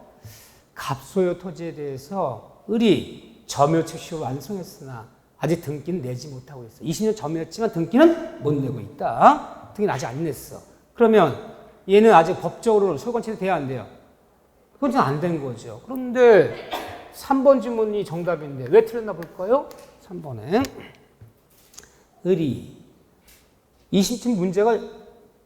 갑소유 토지에 대해서 을이 점유 즉시로 완성했으나 아직 등기는 내지 못하고 있어. 20년 점유했지만 등기는 못 내고 있다. 등기는 아직 안 냈어. 그러면 얘는 아직 법적으로 소유권 취득돼야 안 돼요. 그건 좀 안 된 거죠. 그런데 3번 지문이 정답인데 왜 틀렸나 볼까요? 3번에 을이 20층 문제가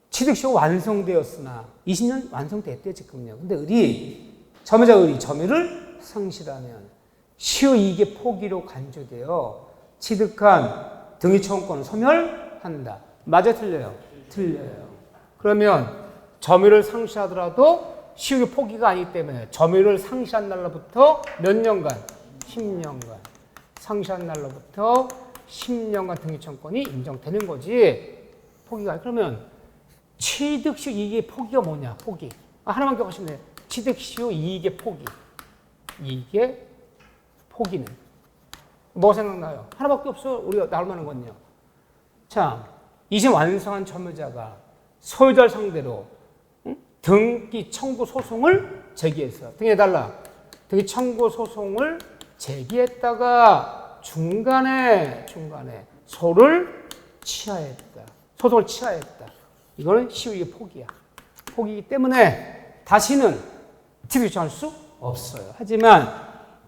취득시효가 완성되었으나 20년 완성됐대요 지금요. 근데 을이 점유자 을이 점유를 상실하면 시효 이익의 포기로 간주되어 취득한 등기청구권을 소멸한다. 맞아 틀려요? 틀려요. 그러면 점유를 상실하더라도 시효의 포기가 아니기 때문에 점유를 상실한 날로부터 몇 년간? 10년간. 상실한 날로부터 10년간 등기청구권이 인정되는 거지. 포기가 아니라. 그러면 취득시효 이익의 포기가 뭐냐? 포기. 하나만 기억하시면 돼요. 취득시효 이익의 포기. 이익의 포기는 뭐가 생각나요? 하나밖에 없어. 우리가 나올 만한 건요. 자, 이제 완성한 점유자가 소유자를 상대로 등기 청구 소송을 제기했어. 등기해달라. 등기 청구 소송을 제기했다가 중간에 소를 취하했다. 소송을 취하했다. 이거는 시효의 포기야. 포기이기 때문에 다시는 취득할 수 없어요. 하지만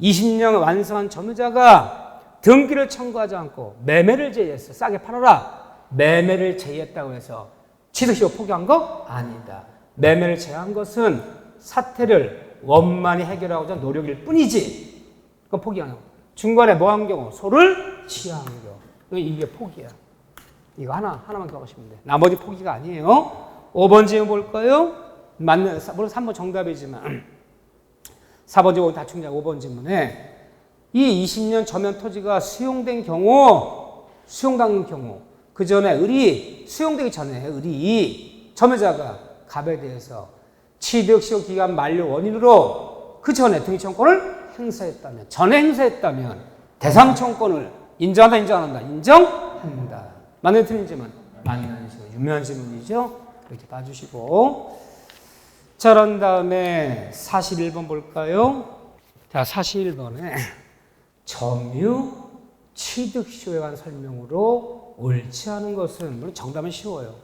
20년 완성한 점유자가 등기를 청구하지 않고 매매를 제의했어. 싸게 팔아라. 매매를 제의했다고 해서 취득시효 포기한 거 아니다. 매매를 제한 것은 사태를 원만히 해결하고자 노력일 뿐이지. 그건 포기하는 거. 중간에 뭐 한 경우? 소를 취한 경우. 이게 포기야. 이거 하나만 기억하시면 돼. 나머지 포기가 아니에요. 5번 질문 볼까요? 물론 3번 정답이지만 4번 질문 다 충분하고 5번 질문에 이 20년 전면 토지가 수용된 경우 그 전에 을이 수용되기 전에 을이 점유자가 갑에 대해서 취득시효 기간 만료 원인으로 그 전에 등기청구권을 행사했다면 대상청구권을 인정한다 인정 안 한다? 인정한다. 맞는 틀린 질문? 맞는 질문. 유명한 질문이죠. 이렇게 봐주시고 자, 그런 다음에 41번 볼까요? 자, 41번에 점유 취득시효에 관한 설명으로 옳지 않은 것은 물론 정답은 쉬워요.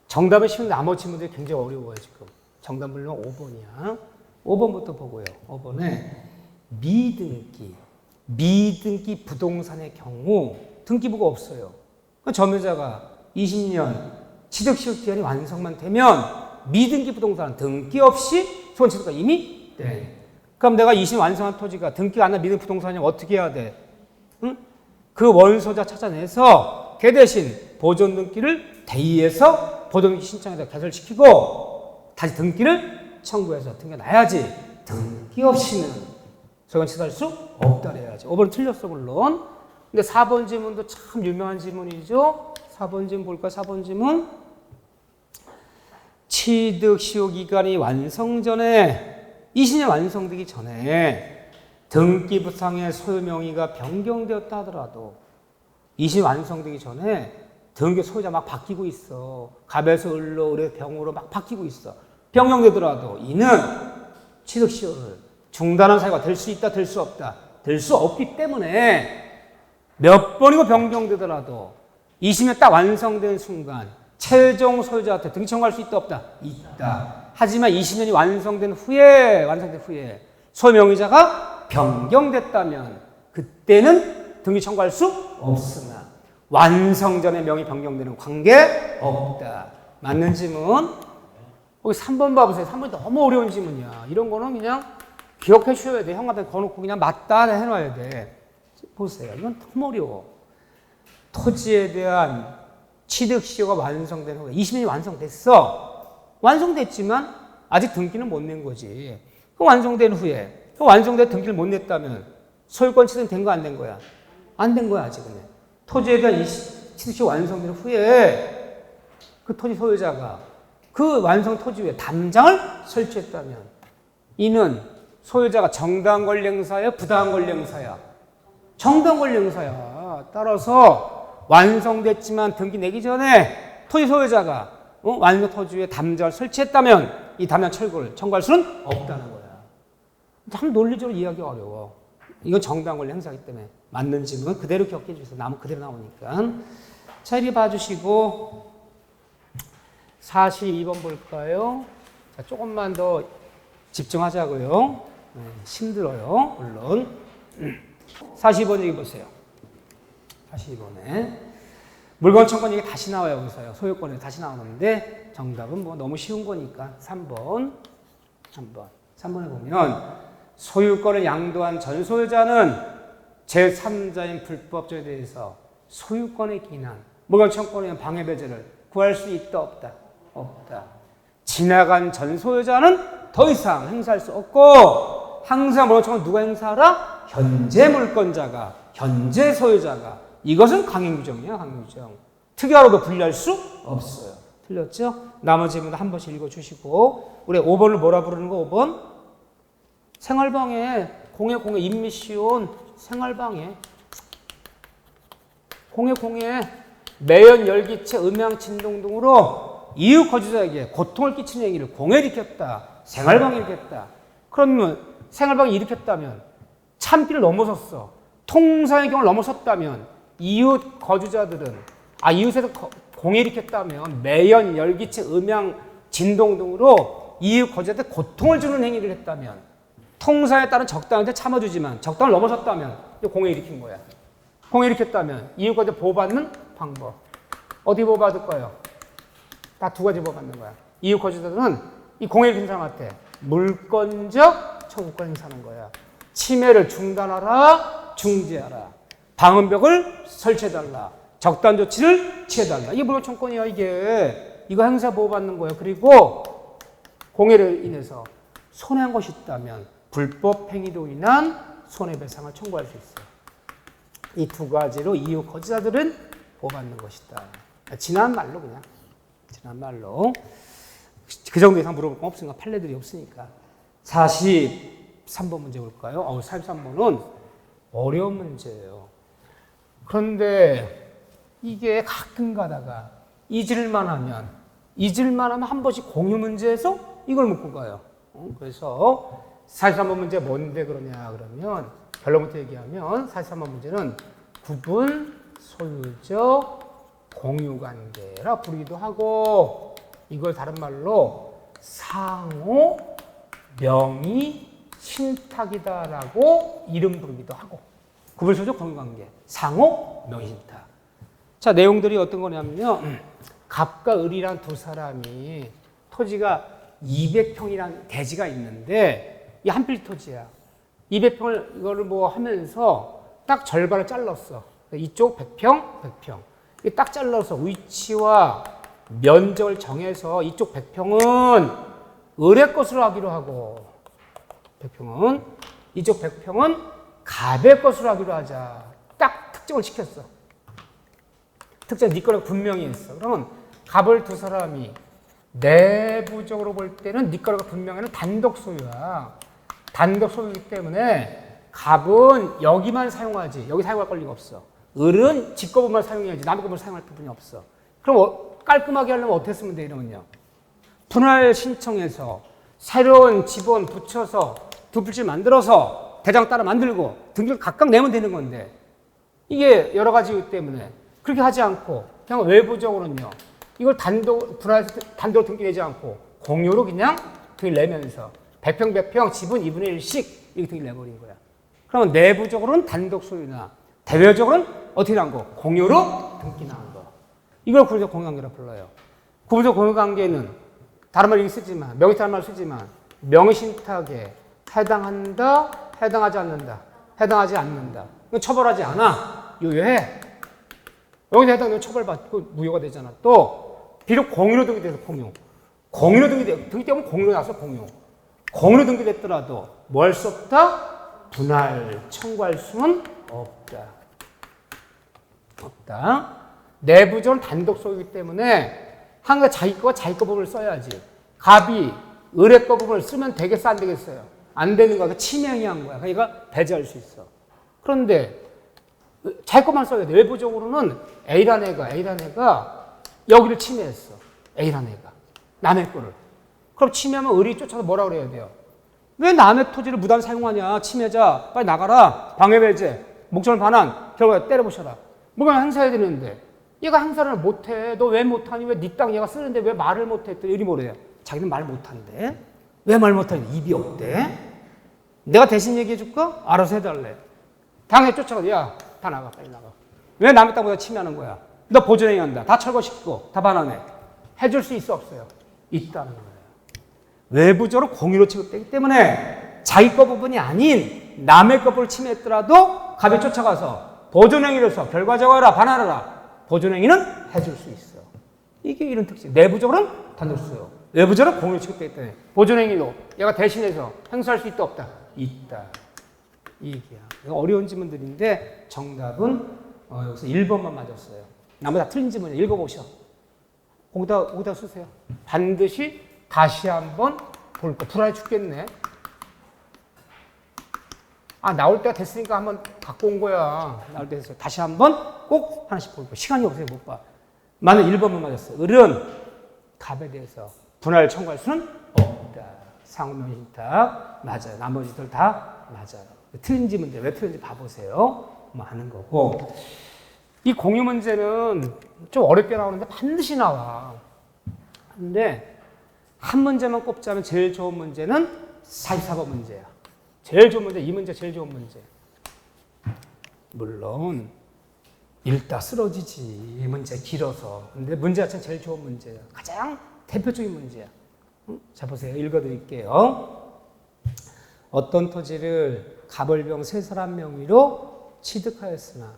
정답은 쉬운데 나머지 질문들이 굉장히 어려워요 지금. 정답 물론 5번이야. 5번부터 보고요. 5번에 미등기 부동산의 경우 등기부가 없어요. 점유자가 20년 취득시효 기간이 완성만 되면 미등기 부동산은 등기 없이 소원취득가 이미 돼. 그럼 내가 20년 완성한 토지가 등기가 안 난 미등기 부동산이면 어떻게 해야 돼? 응? 그 원소자 찾아내서 걔 대신 보존등기를 대의해서 보존등기 신청해서 개설시키고 다시 등기를 청구해서 등기해놔야지. 등기 없이는 소유권 취득할 수 없다 그래야지. 5번 틀렸어 물론. 근데 4번 질문도 참 유명한 질문이죠. 4번 질문 볼까? 4번 질문. 취득시효 기간이 완성 전에 20년 완성되기 전에 등기부상의 소유 명의가 변경되었다 하더라도 20년 완성되기 전에 등기 소유자 막 바뀌고 있어. 갑에서 을로, 을에서 병으로 막 바뀌고 있어. 변경되더라도 이는 취득시효를 중단한 사유가 될 수 있다, 될 수 없다. 될 수 없기 때문에 몇 번이고 변경되더라도 20년 딱 완성된 순간 최종 소유자한테 등기 청구할 수 있다, 없다? 있다. 하지만 20년이 완성된 후에 소유 명의자가 변경됐다면 그때는 등기 청구할 수 없으나 완성 전에 명의 변경되는 관계 없다. 맞는 질문. 거기 3번 봐보세요. 3번이 너무 어려운 질문이야. 이런 거는 그냥 기억해 주셔야 돼. 형한테 거놓고 그냥 맞다 해놔야 돼. 보세요. 이건 너무 어려워. 토지에 대한 취득시효가 완성된 후에 20년이 완성됐어. 완성됐지만 아직 등기는 못 낸 거지. 그 완성된 후에 완성된 등기를 못 냈다면 소유권 취득은 된 거 안 된 거야? 안 된 거야 아직은. 토지에 대한 취득시효가 완성된 후에 그 토지 소유자가 그 완성 토지 위에 담장을 설치했다면 이는 소유자가 정당한 권리 행사야, 부당한 권리 행사야? 정당한 권리 행사야. 따라서 완성됐지만 등기 내기 전에 토지 소유자가 완성 토지에 담장을 설치했다면 이 담장 철거를 청구할 수는 없다는 거야. 참 논리적으로 이해하기 어려워. 이건 정당 권리 행사이기 때문에 맞는 질문은 그대로 기억해 주세요. 나무 그대로 나오니까. 자, 이리 봐주시고 42번 볼까요? 자, 조금만 더 집중하자고요. 네, 힘들어요. 물론 42번 얘기 보세요. 42번에 물건 청구 얘기 다시 나와요. 여기서요. 소유권에 다시 나오는데 정답은 뭐 너무 쉬운 거니까 3번에 보면 소유권을 양도한 전 소유자는 제3자인 불법조에 대해서 소유권에 기인한 물건 청구권에 의한 방해 배제를 구할 수 있다 없다? 없다. 지나간 전 소유자는 더 이상 행사할 수 없고 항상 물건 청구는 누가 행사하라? 현재 물권자가, 현재 소유자가. 이것은 강행규정이야, 강행규정. 특이하로도 분리할 수 없어요. 틀렸죠? 나머지 질문도 한 번씩 읽어주시고 우리 5번을 뭐라 부르는 거 5번? 생활방해, 공해 임미시온 생활방해. 공해 매연, 열기체, 음향, 진동 등으로 이웃 거주자에게 고통을 끼치는 행위를 공해를 일으켰다. 생활방해를 일으켰다. 그러면 생활방해 일으켰다면 참기를 넘어섰어. 통상의 경우를 넘어섰다면 이웃 거주자들은 이웃에서 공해를 일으켰다면 매연, 열기체, 음향, 진동 등으로 이웃 거주자한테 고통을 주는 행위를 했다면 통상에 따른 적당한테 참아주지만 적당을 넘어섰다면 공해 일으킨 거야. 공해 일으켰다면 이웃 거주자 보호받는 방법. 어디 보호받을 거예요? 딱 두 가지 보호받는 거야. 이웃 거주자들은 이 공해 일으킨 사람한테 물권적 청구권 행사하는 거야. 침해를 중단하라, 중지하라. 방음벽을 설치해달라. 적단 조치를 취해달라. 이게 물권 청구권이야, 이게. 이거 행사 보호받는 거예요. 그리고 공해를 인해서 손해한 것이 있다면 불법 행위로 인한 손해배상을 청구할 수 있어요. 이 두 가지로 이웃 거주자들은 보호받는 것이다. 지난 말로 그냥. 지난 말로. 그 정도 이상 물어볼 건 없으니까 판례들이 없으니까. 43번 문제 볼까요? 43번은 어려운 문제예요. 그런데 이게 가끔 가다가 잊을만 하면 한 번씩 공유 문제에서 이걸 묻고 가요. 그래서 43번 문제 뭔데 그러냐 그러면 결론부터 얘기하면 43번 문제는 구분 소유적 공유관계라 부르기도 하고 이걸 다른 말로 상호 명의 신탁이다라고 이름 부르기도 하고 구분 소유적 공유관계 상호 명의 신탁. 자, 내용들이 어떤 거냐면요. 갑과 을이란 두 사람이 토지가 200평이란 대지가 있는데 이 한 필 토지야. 200평을 이거를 뭐 하면서 딱 절반을 잘랐어. 이쪽 100평, 100평. 이게 딱 잘라서 위치와 면적을 정해서 이쪽 100평은 을의 것으로 하기로 하고 100평은 이쪽 100평은 갑의 것으로 하기로 하자. 딱 특정을 시켰어. 특정 네 거라고 분명히 했어. 그러면 갑을 두 사람이 내부적으로 볼 때는 네 거라고 분명히는 단독 소유야. 단독 소유이기 때문에 갑은 여기만 사용하지 여기 사용할 권리가 없어. 을은 지 거만 사용해야지 남의 거만 사용할 부분이 없어. 그럼 깔끔하게 하려면 어떻게 쓰면 돼? 이러면요. 분할 신청해서 새로운 지번 붙여서 두 필지 만들어서 대장 따라 만들고 등기를 각각 내면 되는 건데 이게 여러 가지 이유 때문에 그렇게 하지 않고 그냥 외부적으로는요. 이걸 단독 등기 내지 않고 공유로 그냥 등기 내면서 100평 100평 지분 2분의 1씩 이렇게 등기 내버린 거야. 그러면 내부적으로는 단독 소유나 대외적으로는 어떻게 난 거? 공유로 등기 나온 거. 이걸 구분적 공유관계라고 불러요. 구분적 공유관계는 다른 말 쓰지만 명의타는 말 쓰지만 명의신탁에 해당한다, 해당하지 않는다, 해당하지 않는다. 이건 처벌하지 않아. 유효해. 명의타 해당되면 처벌받고 무효가 되잖아. 또 비록 공유로 등기돼서 공유. 공유로 등기되면 공유로 나서 공유. 공유로 등기됐더라도 뭐 할 수 없다? 분할 청구할 수는 없다. 없다. 내부적으로는 단독 소유이기 때문에 항상 자기 거 부분을 써야지. 갑이 을의 거 부분을 쓰면 되겠어 안 되겠어요? 안 되는 거야. 침해 행위한 거야. 그러니까 배제할 수 있어. 그런데 자기 것만 써야 돼. 외부적으로는 A라는 애가 여기를 침해했어. A라는 애가. 남의 거를. 그럼 침해하면 의리 쫓아서 뭐라 그래야 돼요? 왜 남의 토지를 무단 사용하냐? 침해자. 빨리 나가라. 방해배제. 목적을 반환. 결과에 때려부셔라. 뭔가 행사해야 되는데 얘가 행사를 못해. 너 왜 못하니? 왜 네 땅 얘가 쓰는데 왜 말을 못해? 또 의리 뭐래요? 자기는 말 못한대. 왜 말 못하니? 입이 없대. 내가 대신 얘기해 줄까? 알아서 해달래. 당연히 쫓아가. 야, 다 나가. 빨리 나가. 왜 남의 땅보다 침해하는 거야? 너 보존행위 한다. 다 철거시키고 다 반환해. 해줄 수 있어 없어요? 있다는 거예요. 외부적으로 공유로 취급되기 때문에 자기 거 부분이 아닌 남의 것을 침해했더라도 갑이 쫓아가서 보존행위를 해서 결과적으로 반환하라. 보존행위는 해줄 수 있어. 이게 이런 특징. 내부적으로는 단독수요. 외부적으로 공유로 취급되기 때문에 보존행위로 얘가 대신해서 행사할 수 있다 없다? 있다. 이 얘기야. 어려운 지문들인데 정답은 여기서 1번만 맞았어요. 나머지 다 틀린 지문이에요. 읽어보셔. 거기다 쓰세요. 반드시 다시 한번 볼 거. 불안해 죽겠네. 아, 나올 때가 됐으니까 한번 갖고 온 거야. 나올 때 됐어요. 다시 한번 꼭 하나씩 볼 거. 시간이 없어요. 못 봐. 만약 1번만 맞았어요. 을은 갑에 대해서 분할 청구할 수는 없다. 상호명신탁 맞아요. 나머지들 다 맞아요. 틀린 지문인데 왜 틀린지 봐보세요. 뭐 하는 거고. 이 공유 문제는 좀 어렵게 나오는데 반드시 나와. 근데 한 문제만 꼽자면 제일 좋은 문제는 44번 문제야. 제일 좋은 문제, 이 문제 제일 좋은 문제. 물론 읽다 쓰러지지. 이 문제 길어서. 근데 문제 자체는 제일 좋은 문제야. 가장 대표적인 문제야. 자 보세요. 읽어드릴게요. 어떤 토지를 가벌병 세 사람 명의로 취득하였으나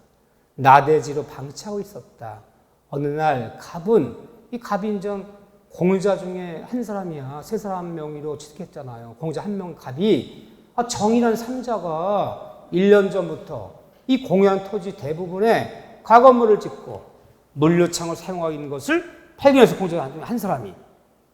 나대지로 방치하고 있었다. 어느 날 갑은, 이 갑이 인정 공유자 중에 한 사람이야. 세 사람 명의로 취득했잖아요. 공유자 한 명 갑이 정이란 3자가 1년 전부터 이 공유한 토지 대부분에 가건물을 짓고 물류창을 사용하고 있는 것을 발견해서 공유자 한 사람이.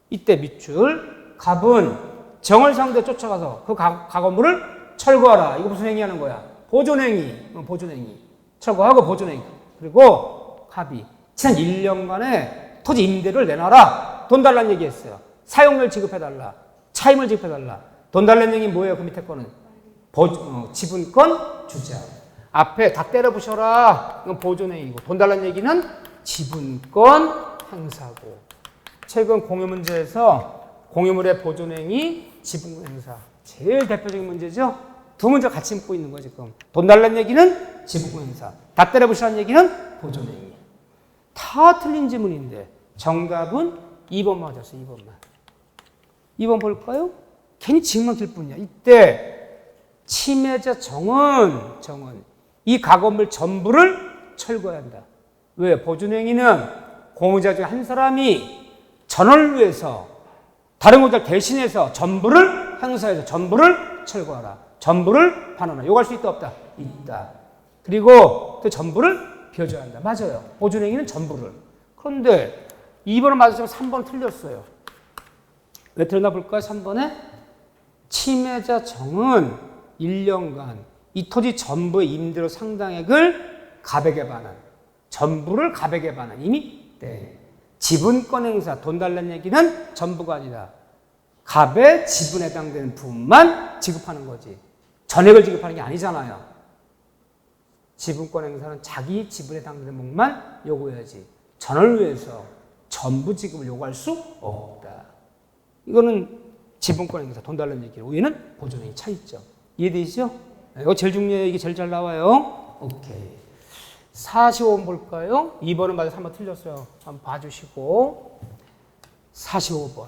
이때 밑줄 갑은 정을 상대로 쫓아가서 그 가건물을 철거하라. 이거 무슨 행위하는 거야? 보존행위. 보존행위. 철거하고 보존행위. 그리고 갑이 지난 1년간의 토지 임대를 내놔라. 돈 달라는 얘기 했어요. 사용료를 지급해달라. 차임을 지급해달라. 돈 달라는 얘기 뭐예요? 그 밑에 거는? 지분권 주자. 앞에 다 때려부셔라. 이건 보존행위고. 돈 달라는 얘기는 지분권 행사고. 최근 공유 문제에서 공유물의 보존행위, 지분권 행사. 제일 대표적인 문제죠. 두 문제 같이 묻고 있는 거지 지금. 돈 달라는 얘기는 지분권 행사. 다 때려부시라는 얘기는 보존행위. 다 틀린 지문인데 정답은 2번 맞았어. 2번만. 2번 볼까요? 괜히 징만 길 뿐이야. 이때 침해자 정은 이 가건물 전부를 철거해야 한다. 왜? 보존행위는 공유자 중 한 사람이 전을 위해서 다른 공유자를 대신해서 전부를 행사해서 전부를 철거하라. 전부를 반환하라. 요구할 수 있다 없다? 있다. 그리고 그 전부를 비워줘야 한다. 맞아요. 보존행위는 전부를. 그런데 2번을 맞았지만 3번은 틀렸어요. 왜 틀렸나 볼까요? 3번에 침해자 정은 1년간 이 토지 전부의 임대료 상당액을 갑에게 반환. 전부를 갑에게 반환. 이미 네. 지분권 행사, 돈 달라는 얘기는 전부가 아니라 갑의 지분에 해당되는 부분만 지급하는 거지. 전액을 지급하는 게 아니잖아요. 지분권 행사는 자기 지분에 해당되는 부분만 요구해야지. 전을 위해서 전부 지급을 요구할 수 없다. 이거는 지분권 행사, 돈 달라는 얘기고 얘는 보존행위 차이점. 이해되시죠? 이거 제일 중요해요. 이게 제일 잘 나와요. 오케이. 45번 볼까요? 2번은 맞아서 한번 틀렸어요. 한번 봐주시고. 45번.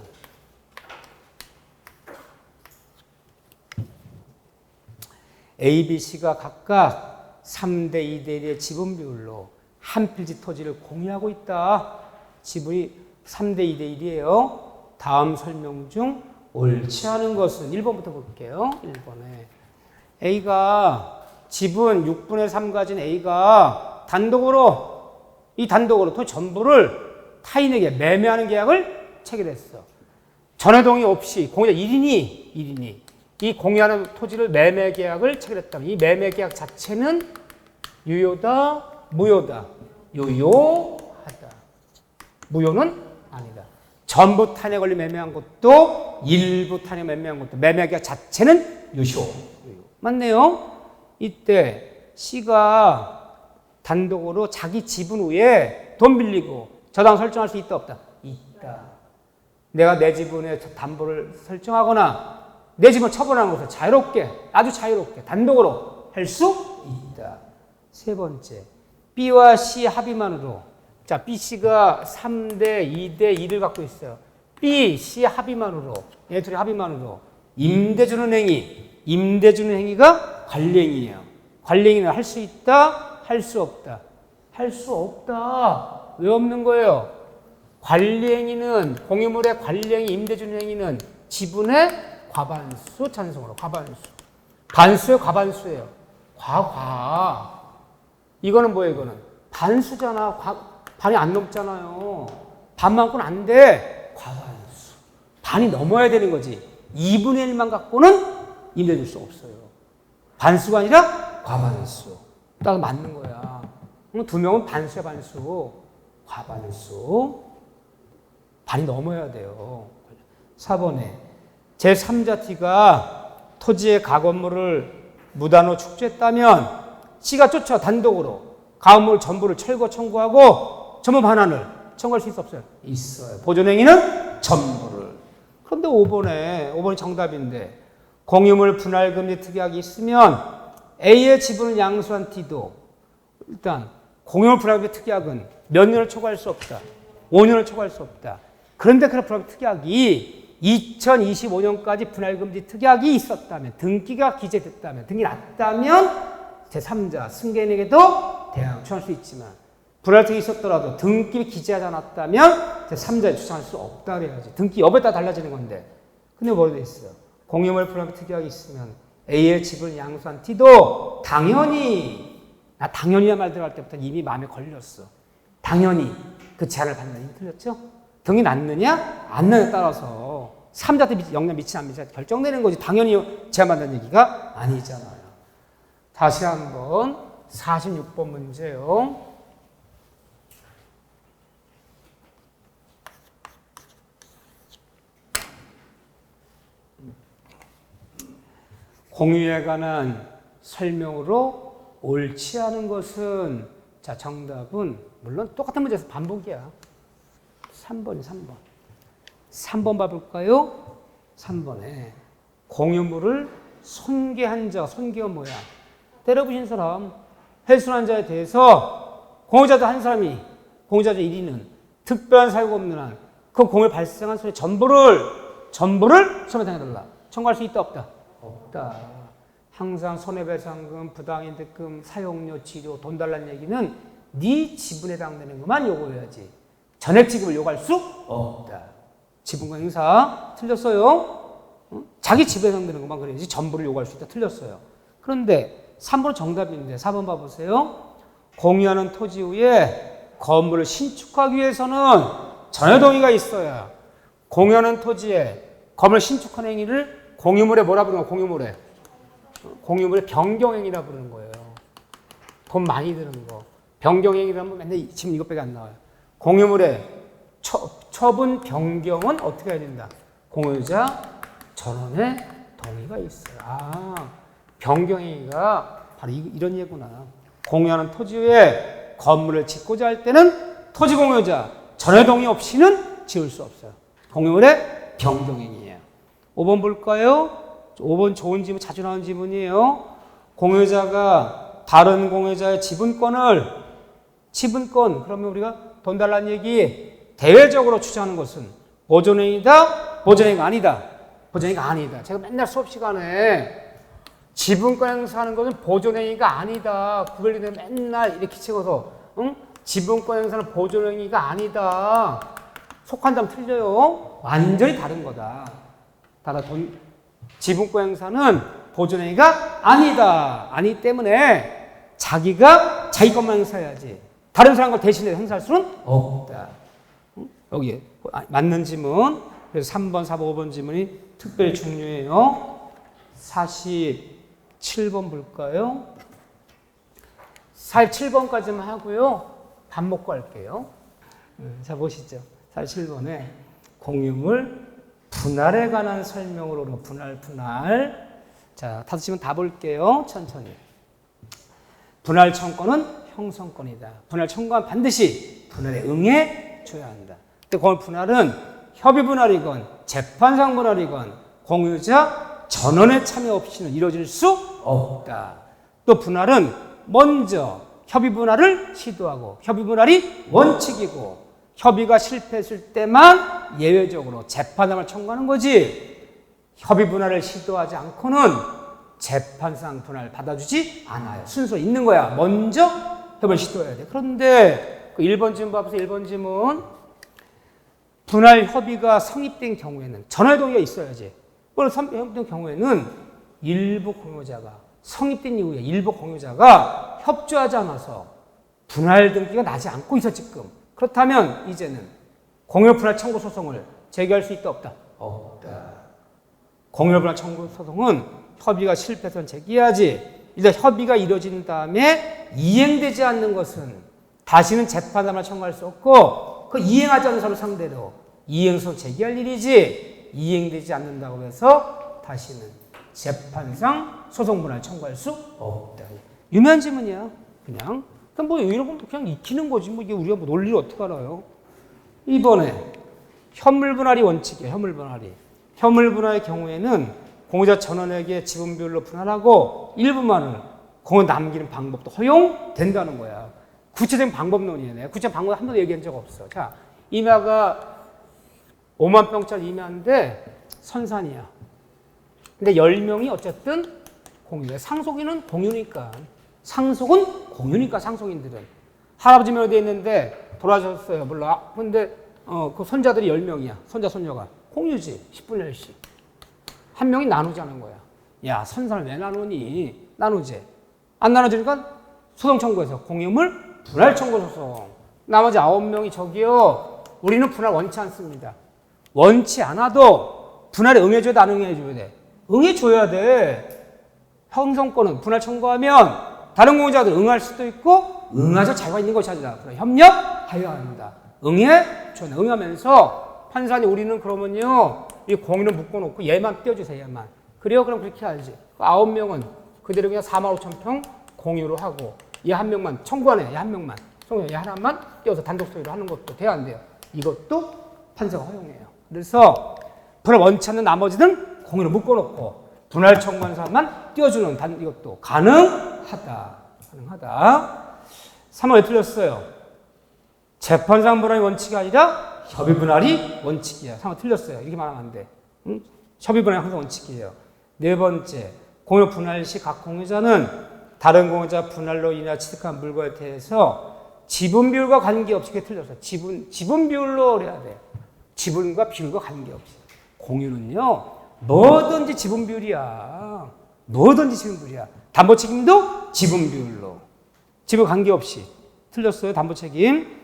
A, B, C가 각각 3대 2대 1의 지분 비율로 한 필지 토지를 공유하고 있다. 지분이 3대 2대 1이에요. 다음 설명 중 옳지 않은 것은 1번부터 볼게요. 1번에 A가 지분 6분의 3 가진 A가 단독으로 토지 전부를 타인에게 매매하는 계약을 체결했어. 전에 동의 없이 공유자 1인이 이 공유하는 토지를 매매 계약을 체결했다면 이 매매 계약 자체는 유효다, 무효다. 유효하다. 무효는 아니다. 전부 탄핵 권리 매매한 것도 일부 탄핵 매매한 것도 매매하기 자체는 유효. 맞네요. 이때 C가 단독으로 자기 지분 위에 돈 빌리고 저당 설정할 수 있다 없다? 있다. 내가 내 지분에 담보를 설정하거나 내 지분을 처분하는 것을 자유롭게 아주 자유롭게 단독으로 할 수 있다. 세 번째, B와 C 합의만으로 자 BC가 3대 2대 2를 갖고 있어요. B, C 합의만으로 얘 둘이 합의만으로 임대주는 행위가 관리행위예요. 관리행위는 할 수 있다, 할 수 없다. 할 수 없다. 왜 없는 거예요? 관리행위는 공유물의 관리행위, 임대주는 행위는 지분의 과반수 찬성으로 과반수. 반수의 과반수예요. 과과. 이거는 뭐예요? 이거는 반수잖아. 반이 안 넘잖아요. 반만큼은 안 돼. 과반수. 반이 넘어야 되는 거지. 2분의 1만 갖고는 임대줄 수 없어요. 반수가 아니라 과반수. 딱 맞는 거야. 두 명은 반수야 반수. 과반수. 반이 넘어야 돼요. 4번에 제3자 T가 토지의 가건물을 무단으로 축조했다면 C가 쫓아 단독으로 가건물 전부를 철거 청구하고 전부 반환을 청구할 수 있어 없어요? 있어요. 보존행위는 전부를. 그런데 5번이 정답인데 공유물 분할금지 특약이 있으면 A의 지분을 양수한 T도 일단 공유물 분할금지 특약은 몇 년을 초과할 수 없다. 5년을 초과할 수 없다. 그런데 그런 분할금지 특약이 2025년까지 분할금지 특약이 있었다면 등기가 기재됐다면 등기 났다면 제3자 승계인에게도 대항 추천할 수 있지만 분할특약이 있었더라도 등기 기재하지 않았다면 제3자에 추천할 수 없다 그래야지. 등기 여부에 따라 달라지는 건데. 근데 뭐로 돼 있어요? 공유물 분할금지 특약이 있으면 A의 집을 양수한 T도 당연히 나 당연히야 말 들어갈 때부터 이미 마음에 걸렸어. 당연히 그 제한을 받는 게 틀렸죠? 등이 났느냐 안 났느냐에 따라서 3자한테 영향 미치냐 안 미치냐 결정되는 거지. 당연히 제한받는 얘기가 아니잖아요. 다시 한번 46번 문제요. 공유에 관한 설명으로 옳지 않은 것은 자 정답은 물론 똑같은 문제에서 반복이야. 3번이 3번. 3번 봐볼까요? 3번에 공유물을 손괴한 자, 손괴가 뭐야? 때려부신 사람, 훼손한 자에 대해서 공유자도 한 사람이 공유자자 1위는 특별한 사유가 없는 한 그 공유에 발생한 손해 전부를 손해당해달라. 청구할 수 있다 없다? 없다. 항상 손해배상금, 부당이득금, 사용료, 치료, 돈 달라는 얘기는 네 지분에 해당되는 것만 요구해야지. 전액 지급을 요구할 수 없다. 지분과 행사 틀렸어요. 자기 지분에 해당되는 것만 그래야지 전부를 요구할 수 있다. 틀렸어요. 그런데 3번 정답인데 4번 봐보세요. 공유하는 토지 위에 건물을 신축하기 위해서는 전혀 동의가 있어야 공유하는 토지에 건물을 신축하는 행위를 공유물에 뭐라 부르는 거야? 공유물의 변경행위라 부르는 거예요. 돈 많이 드는 거. 변경행위라면 맨날 지금 이것밖에 안 나와요. 공유물의 처분 변경은 어떻게 해야 된다? 공유자 전원의 동의가 있어요. 변경행위가 바로 이런 예구나. 공유하는 토지 위에 건물을 짓고자 할 때는 토지 공유자 전원의 동의 없이는 지을 수 없어요. 공유물의 변경행위예요. 5번 볼까요? 5번 좋은 지문, 자주 나오는 지문이에요. 공유자가 다른 공유자의 지분권, 그러면 우리가 돈 달라는 얘기 대외적으로 주장하는 것은 보존행위다, 보존행위가 아니다. 보존행위가 아니다. 제가 맨날 수업 시간에 지분권 행사하는 것은 보존행위가 아니다. 구별되면 맨날 이렇게 찍어서 지분권 행사는 보존행위가 아니다. 속한 점 틀려요. 완전히 다른 거다. 지분권 행사는 보존행위가 아니다. 아니기 때문에 자기가 자기 것만 행사해야지. 다른 사람 걸 대신해 행사할 수는 없다. 여기 맞는 지문. 그래서 3번, 4번, 5번 지문이 특별히 중요해요. 47번 볼까요? 47번까지만 하고요. 밥 먹고 할게요. 자, 보시죠. 47번에 공유물 분할에 관한 설명으로 분할. 자, 5시면 다 볼게요. 천천히. 분할 청구는 형성권이다. 분할 청구는 반드시 분할에 응해 줘야 한다. 근데 그 분할은 협의 분할이건 재판상 분할이건 공유자 전원의 참여 없이는 이루어질 수 없다. 또 분할은 먼저 협의 분할을 시도하고 협의 분할이 원칙이고 협의가 실패했을 때만 예외적으로 재판상을 청구하는 거지 협의 분할을 시도하지 않고는 재판상 분할 받아주지 않아요. 순서 있는 거야. 먼저 협의를 시도해야 돼. 그런데 그 1번 지문 봐보세요. 1번 지문. 분할 협의가 성립된 경우에는 전월 동의가 있어야지. 그걸 성립된 경우에는 일부 공유자가 성립된 이후에 일부 공유자가 협조하지 않아서 분할 등기가 나지 않고 있어 지금. 그렇다면 이제는 공유 분할 청구 소송을 제기할 수 있다 없다? 없다. 공유 분할 청구 소송은 협의가 실패해서 제기해야지. 일단 협의가 이루어진 다음에 이행되지 않는 것은 다시는 재판상을 청구할 수 없고 그 이행하지 않는 사람을 상대로 이행소송 제기할 일이지 이행되지 않는다고 해서 다시는 재판상 소송분할 청구할 수 없다. 유명한 지문이야. 그냥. 그럼 뭐 이런 건 그냥 익히는 거지. 뭐 이게 우리가 뭐 논리를 어떻게 알아요? 이번에 현물분할이 원칙이에요. 현물분할이. 현물분할의 경우에는 공유자 전원에게 지분비율로 분할하고 일부만을 공유 남기는 방법도 허용된다는 거야. 구체적인 방법론이네. 구체적인 방법 한 번도 얘기한 적 없어. 자, 임야가 5만 평짜리 임야인데 선산이야. 근데 10명이 어쨌든 공유해. 상속인은 공유니까. 상속은 공유니까 상속인들은. 할아버지 명에 돼 있는데 돌아가셨어요. 몰라. 근데 그 손자들이 10명이야. 손자, 손녀가. 공유지. 10분의 1씩. 한 명이 나누자는 거야. 야, 선산을 왜 나누니? 나누지. 안 나눠지니까 소송 청구해서 공유물 분할 청구 소송. 나머지 9명이 저기요. 우리는 분할 원치 않습니다. 원치 않아도 분할에 응해줘야 돼, 안 응해줘야 돼? 응해줘야 돼. 형성권은 분할 청구하면 다른 공유자들 응할 수도 있고 응하자 자유가 있는 것이 아니라 협력하여야 합니다. 응해줘야 돼. 응하면서 판사님 우리는 그러면요. 이 공유를 묶어놓고 얘만 떼어주세요. 얘만. 그래요? 그럼 그렇게 하지. 9명은 그대로 그냥 45,000평 공유로 하고 얘 한 명만 청구하네. 얘 한 명만. 얘 하나만 떼어서 단독 소유로 하는 것도 돼야 안 돼요. 이것도 판사가 허용해요. 그래서 분할 원치 않는 나머지는 공유를 묶어놓고 분할 청구한 사람만 띄워주는 이것도 가능하다. 가능하다. 3번 왜 틀렸어요? 재판상 분할이 원칙이 아니라 협의 분할이 원칙이야. 3번 틀렸어요. 이렇게 말하면 안 돼. 응? 협의 분할이 항상 원칙이에요. 네 번째, 공유 분할 시 각 공유자는 다른 공유자 분할로 인해 취득한 물건에 대해서 지분 비율과 관계없이 이게 틀렸어요. 지분 비율로 해야 돼. 지분과 비율과 관계없이. 공유는요, 뭐든지 지분 비율이야. 뭐든지 지분 비율이야. 담보 책임도 지분 비율로. 지분 관계없이. 틀렸어요. 담보 책임.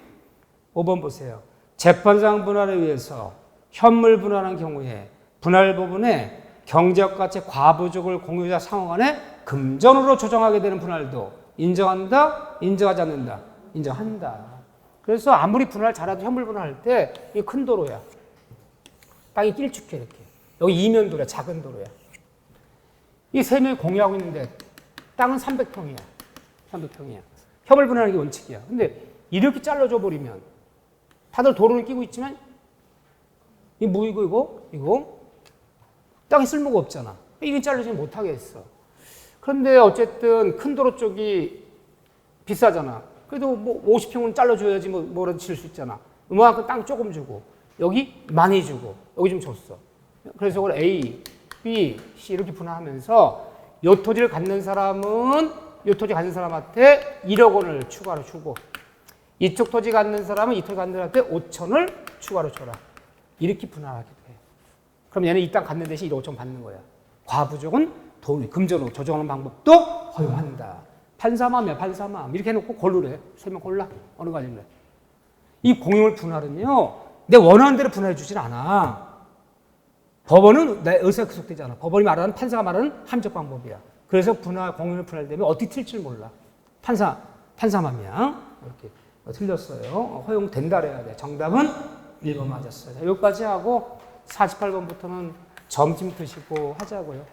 5번 보세요. 재판상 분할에 의해서 현물 분할한 경우에 분할 부분에 경제적 가치 과부족을 공유자 상호 간에 금전으로 조정하게 되는 분할도 인정한다? 인정하지 않는다? 인정한다. 그래서 아무리 분할 잘해도 현물 분할할 때 이 큰 도로야. 땅이 길쭉해 이렇게. 여기 이면 도로야. 작은 도로야. 이 세 명이 공유하고 있는데 땅은 300평이야. 300평이야. 현물 분할하는 게 원칙이야. 근데 이렇게 잘라줘 버리면 다들 도로를 끼고 있지만 이 뭐이고 이거 땅이 쓸모가 없잖아. 이게 잘라지면 못하게 했어. 그런데 어쨌든 큰 도로 쪽이 비싸잖아. 그래도 뭐 50평은 잘라줘야지 뭐라도 칠 수 있잖아. 그만큼 땅 조금 주고 여기 많이 주고 여기 좀 줬어. 그래서 그걸 A, B, C 이렇게 분할하면서 이 토지를 갖는 사람은 이 토지 갖는 사람한테 1억 원을 추가로 주고 이쪽 토지 갖는 사람은 이 토지 갖는 사람한테 5천을 추가로 줘라. 이렇게 분할하게 돼. 그럼 얘는 이 땅 갖는 대신 1억 5천 받는 거야. 과부족은 돈, 금전으로 조정하는 방법도 허용한다. 판사맘이야, 판사맘. 이렇게 해놓고 고르래. 세 명 골라. 어느 거 아닐래. 이 공유물 분할은요, 내 원하는 대로 분할해 주진 않아. 법원은 내 의사가 구속되잖아. 법원이 말하는, 판사가 말하는 합리적 방법이야. 그래서 공유물 분할되면 어떻게 튈지 몰라. 판사 한삼함양 이렇게 틀렸어요. 허용된다 그래야 돼. 정답은 1번 맞았어요. 자, 여기까지 하고 48번부터는 점 좀 드시고 하자고요.